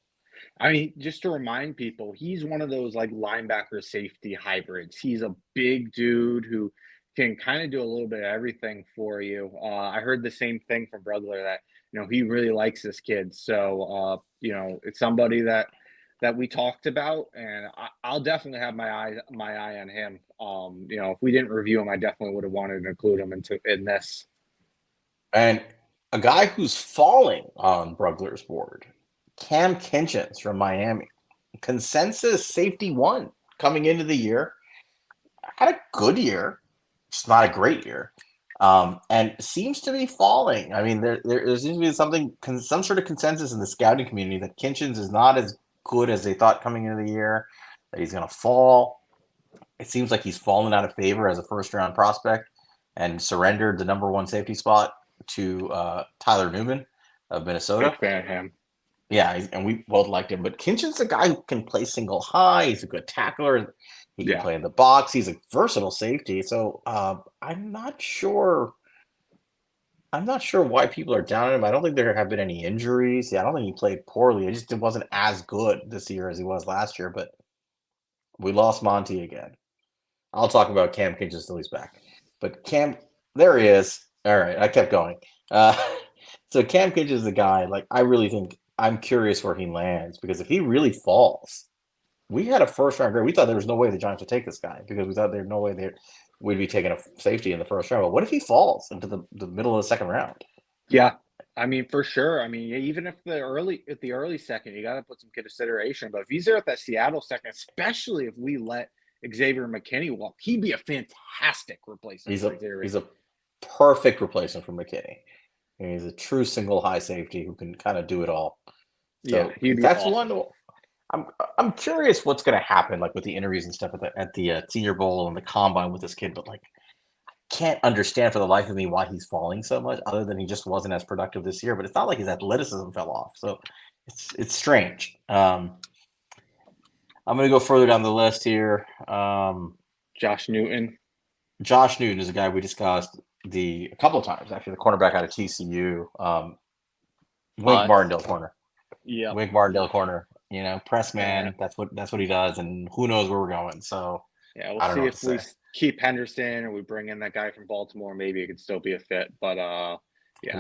I mean, just to remind people, he's one of those like linebacker safety hybrids. He's a big dude who can kind of do a little bit of everything for you. I heard the same thing from Brugler that he really likes this kid. So it's somebody that we talked about, and I'll definitely have my eye on him. If we didn't review him, I definitely would have wanted to include him in this. And a guy who's falling on Brugler's board, Cam Kinchens from Miami. Consensus safety one coming into the year. Had a good year, just not a great year. And seems to be falling. I mean, there seems to be some sort of consensus in the scouting community that Kinchens is not as good as they thought coming into the year, that he's going to fall. It seems like he's fallen out of favor as a first round prospect and surrendered the number one safety spot to Tyler Newman of Big Minnesota. fan of him. Yeah, and we both liked him. But Kinchen's a guy who can play single high. He's a good tackler. He can Yeah. play in the box. He's a versatile safety. So I'm not sure. I'm not sure why people are down on him. I don't think there have been any injuries. Yeah, I don't think he played poorly. It just wasn't as good this year as he was last year. But we lost Monte again. I'll talk about Cam Kinchens till he's back. But Cam, there he is. All right, I kept going. Uh, so Cam Kinchens is the guy. Like I really think I'm curious where he lands because if he really falls, we had a first round grade. We thought there was no way the Giants would take this guy because we thought there's no way we'd be taking a safety in the first round. But what if he falls into the middle of the second round? Yeah, I mean, for sure. I mean, even if at the early second, you got to put some consideration. But if he's there at that Seattle second, especially if we let Xavier McKinney walk, he'd be a fantastic replacement He's for a Xavier. he's a perfect replacement for McKinney. And he's a true single high safety who can kind of do it all. Yeah, So he'd be that's awesome. one. I'm curious what's going to happen, like with the interviews and stuff at the Senior Bowl and the combine with this kid. But like, can't understand for the life of me why he's falling so much, other than he just wasn't as productive this year. But it's not like his athleticism fell off, so it's strange. I'm going to go further down the list here. Josh Newton. Josh Newton is a guy we discussed a couple of times actually. The cornerback out of TCU, Wink Martindale corner. Yep. Wink Martindale corner. Press And man. That's what he does, and who knows where we're going. So yeah, we'll I don't know see what to if we say. keep Henderson or we bring in that guy from Baltimore. Maybe it could still be a fit. But yeah,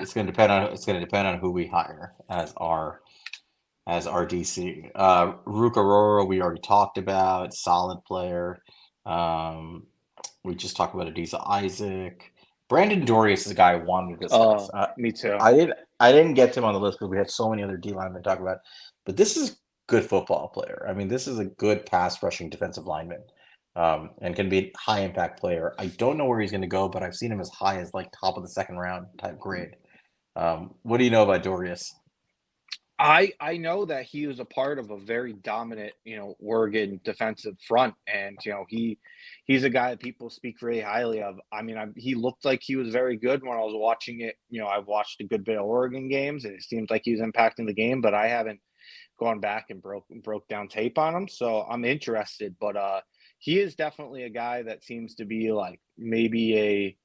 It's going to depend on who we hire as our DC. Rook Aurora, we already talked about, solid player. We just talked about Adisa Isaac. Brandon Darius is a guy I wanted to discuss. me too. I didn't get to him on the list because we had so many other D linemen to talk about. But this is a good football player. I mean, this is a good pass rushing defensive lineman. And can be a high impact player. I don't know where he's going to go, but I've seen him as high as like top of the second round type grade. What do you know about Darius? I know that he was a part of a very dominant, Oregon defensive front, and he's a guy that people speak very highly of. I mean, he looked like he was very good when I was watching it. I've watched a good bit of Oregon games, and it seems like he was impacting the game, but I haven't gone back and broke down tape on him. So I'm interested, but he is definitely a guy that seems to be like maybe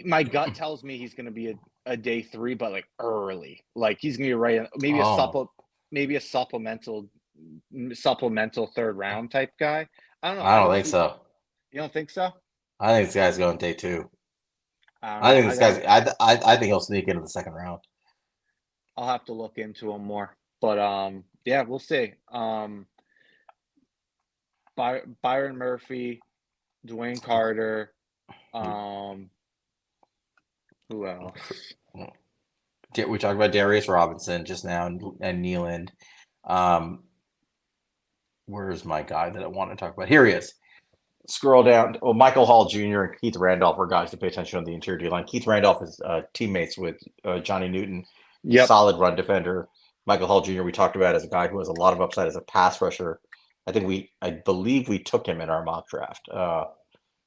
my gut tells me he's going to be a day 3, but like early, like he's going to be right. Maybe a supplemental 3rd round type guy. I don't know. I don't think so. You don't think so? I think this guy's going day 2. I don't I know. think this guy's. I think he'll sneak into the 2nd round. I'll have to look into him more, but yeah, we'll see. Byron Murphy, DeWayne Carter, who else? We talked about Darius Robinson just now and Kneeland. Where's my guy that I want to talk about? Here he is. Scroll down. Well, Michael Hall Jr. and Keith Randolph are guys to pay attention on the interior D line. Keith Randolph is teammates with Johnny Newton. Yep. Solid run defender. Michael Hall Jr. we talked about as a guy who has a lot of upside as a pass rusher. I believe we took him in our mock draft.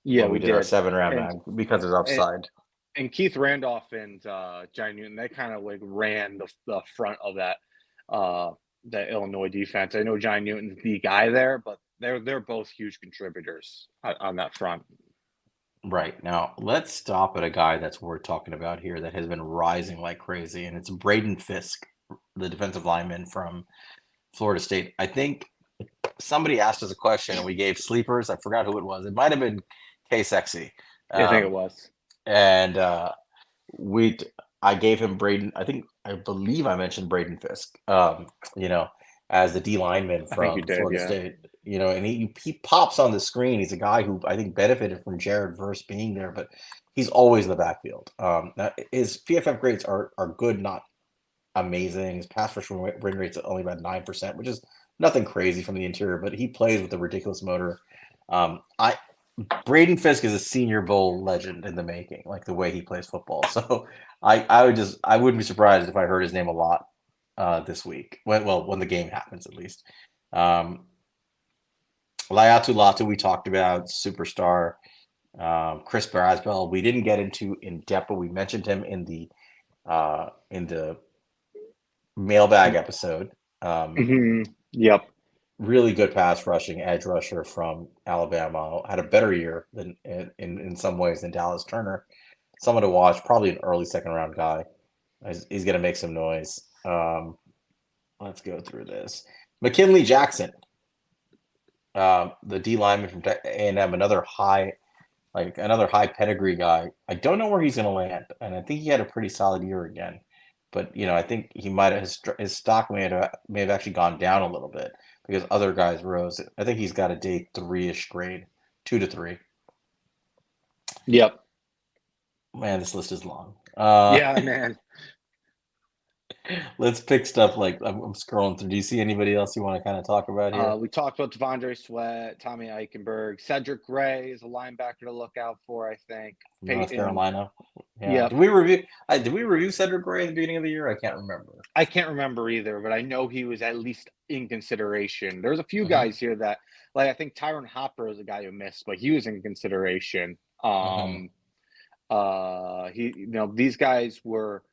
Yeah, we did our 7-round because of his upside. And Keith Randolph and Johnny Newton, they kind of like ran the front of that Illinois defense. I know Johnny Newton's the guy there, but they're both huge contributors on that front. Right. Now, let's stop at a guy that's worth talking about here that has been rising like crazy, and it's Braden Fisk, the defensive lineman from Florida State. I think somebody asked us a question, and we gave sleepers. I forgot who it was. It might have been K-Sexy. I think it was. And I gave him Braden. I believe I mentioned Braden Fisk, as the D lineman from Florida State. And he pops on the screen. He's a guy who I think benefited from Jared Verse being there, but he's always in the backfield. His PFF grades are good, not amazing. His pass rush win rate's only about 9%, which is nothing crazy from the interior, but he plays with a ridiculous motor. Braden Fisk is a Senior Bowl legend in the making, like the way he plays football. So I wouldn't be surprised if I heard his name a lot this week. When the game happens, at least. Laiatu Latu, we talked about, superstar. Chris Braswell, we didn't get into in depth, but we mentioned him in the mailbag episode. Yep. Really good pass rushing edge rusher from Alabama. Had a better year than in some ways than Dallas Turner. Someone to watch, probably an early 2nd round guy. He's going to make some noise. Let's go through this. McKinley Jackson, the D lineman from A&M, another high pedigree guy. I don't know where he's going to land, and I think he had a pretty solid year again. But I think he might have his stock may have actually gone down a little bit because other guys rose. I think he's got a day 3-ish grade, 2 to 3. Yep. Man, this list is long. Yeah, man. Let's pick stuff like I'm scrolling through. Do you see anybody else you want to kind of talk about here? We talked about Devondre Sweat, Tommy Eichenberg, Cedric Gray is a linebacker to look out for, I think. North Carolina. Yeah. Did we review Cedric Gray at the beginning of the year? I can't remember. I can't remember either, but I know he was at least in consideration. There's a few guys here that, like, I think Tyron Hopper is a guy who missed, but he was in consideration. These guys were,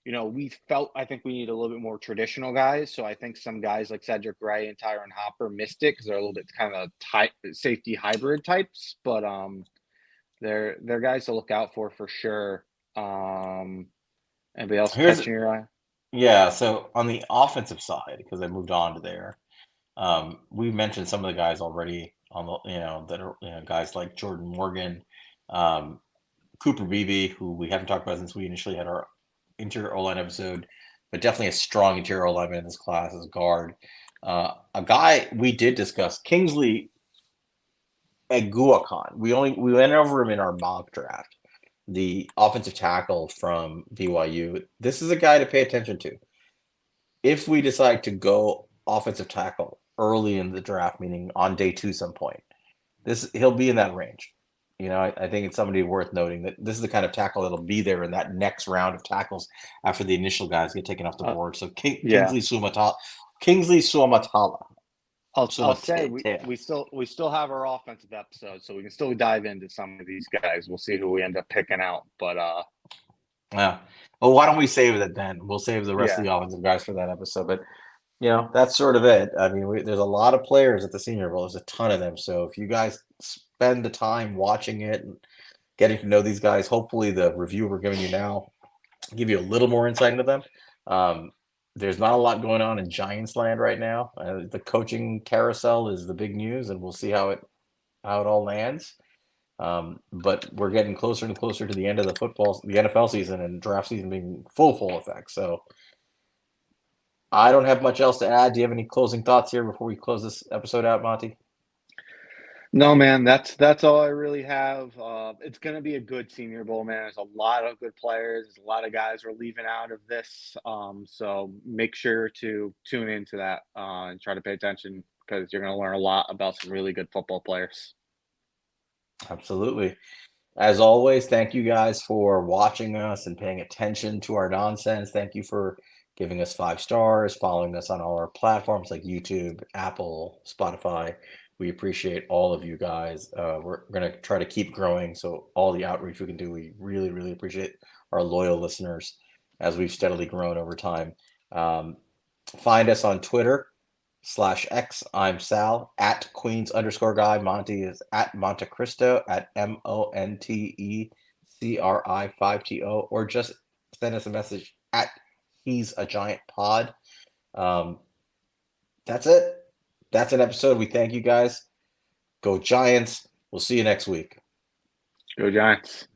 we felt, I think we need a little bit more traditional guys. So I think some guys like Cedric Gray and Tyron Hopper missed it because they're a little bit kind of safety hybrid types, but they're guys to look out for sure. Anybody else catching your eye? Yeah. So on the offensive side, because I moved on to there, we mentioned some of the guys already on the, that are, guys like Jordan Morgan, Cooper Beebe, who we haven't talked about since we initially had our interior O-line episode, but definitely a strong interior O-lineman in this class as guard. A guy we did discuss, Kingsley Eguakon. We went over him in our mock draft. The offensive tackle from BYU. This is a guy to pay attention to. If we decide to go offensive tackle early in the draft, meaning on day 2 some point, he'll be in that range. I think it's somebody worth noting that this is the kind of tackle that'll be there in that next round of tackles after the initial guys get taken off the board. So Kingsley Suamatala. I'll say we still have our offensive episode, so we can still dive into some of these guys. We'll see who we end up picking out. But yeah. Well, why don't we save that then? We'll save the rest of the offensive guys for that episode. But that's sort of it. I mean, there's a lot of players at the Senior Bowl. There's a ton of them. So if you guys spend the time watching it and getting to know these guys, hopefully the review we're giving you now give you a little more insight into them. There's not a lot going on in Giants land right now. The coaching carousel is the big news, and we'll see how it all lands. But we're getting closer and closer to the end of the NFL season, and draft season being full effect. So I don't have much else to add. Do you have any closing thoughts here before we close this episode out, Monty? No, man, that's all I really have. It's going to be a good Senior Bowl, man. There's a lot of good players. There's a lot of guys we're leaving out of this. So make sure to tune into that and try to pay attention because you're going to learn a lot about some really good football players. Absolutely. As always, thank you guys for watching us and paying attention to our nonsense. Thank you for giving us 5 stars, following us on all our platforms like YouTube, Apple, Spotify. We appreciate all of you guys. We're going to try to keep growing. So all the outreach we can do, we really appreciate our loyal listeners as we've steadily grown over time. Find us on Twitter /X. I'm Sal at Queens_guy. Monty is at Monte Cristo at MONTECRI5TO, or just send us a message at He's a Giant Pod. That's it. That's an episode. We thank you guys. Go Giants. We'll see you next week. Go Giants.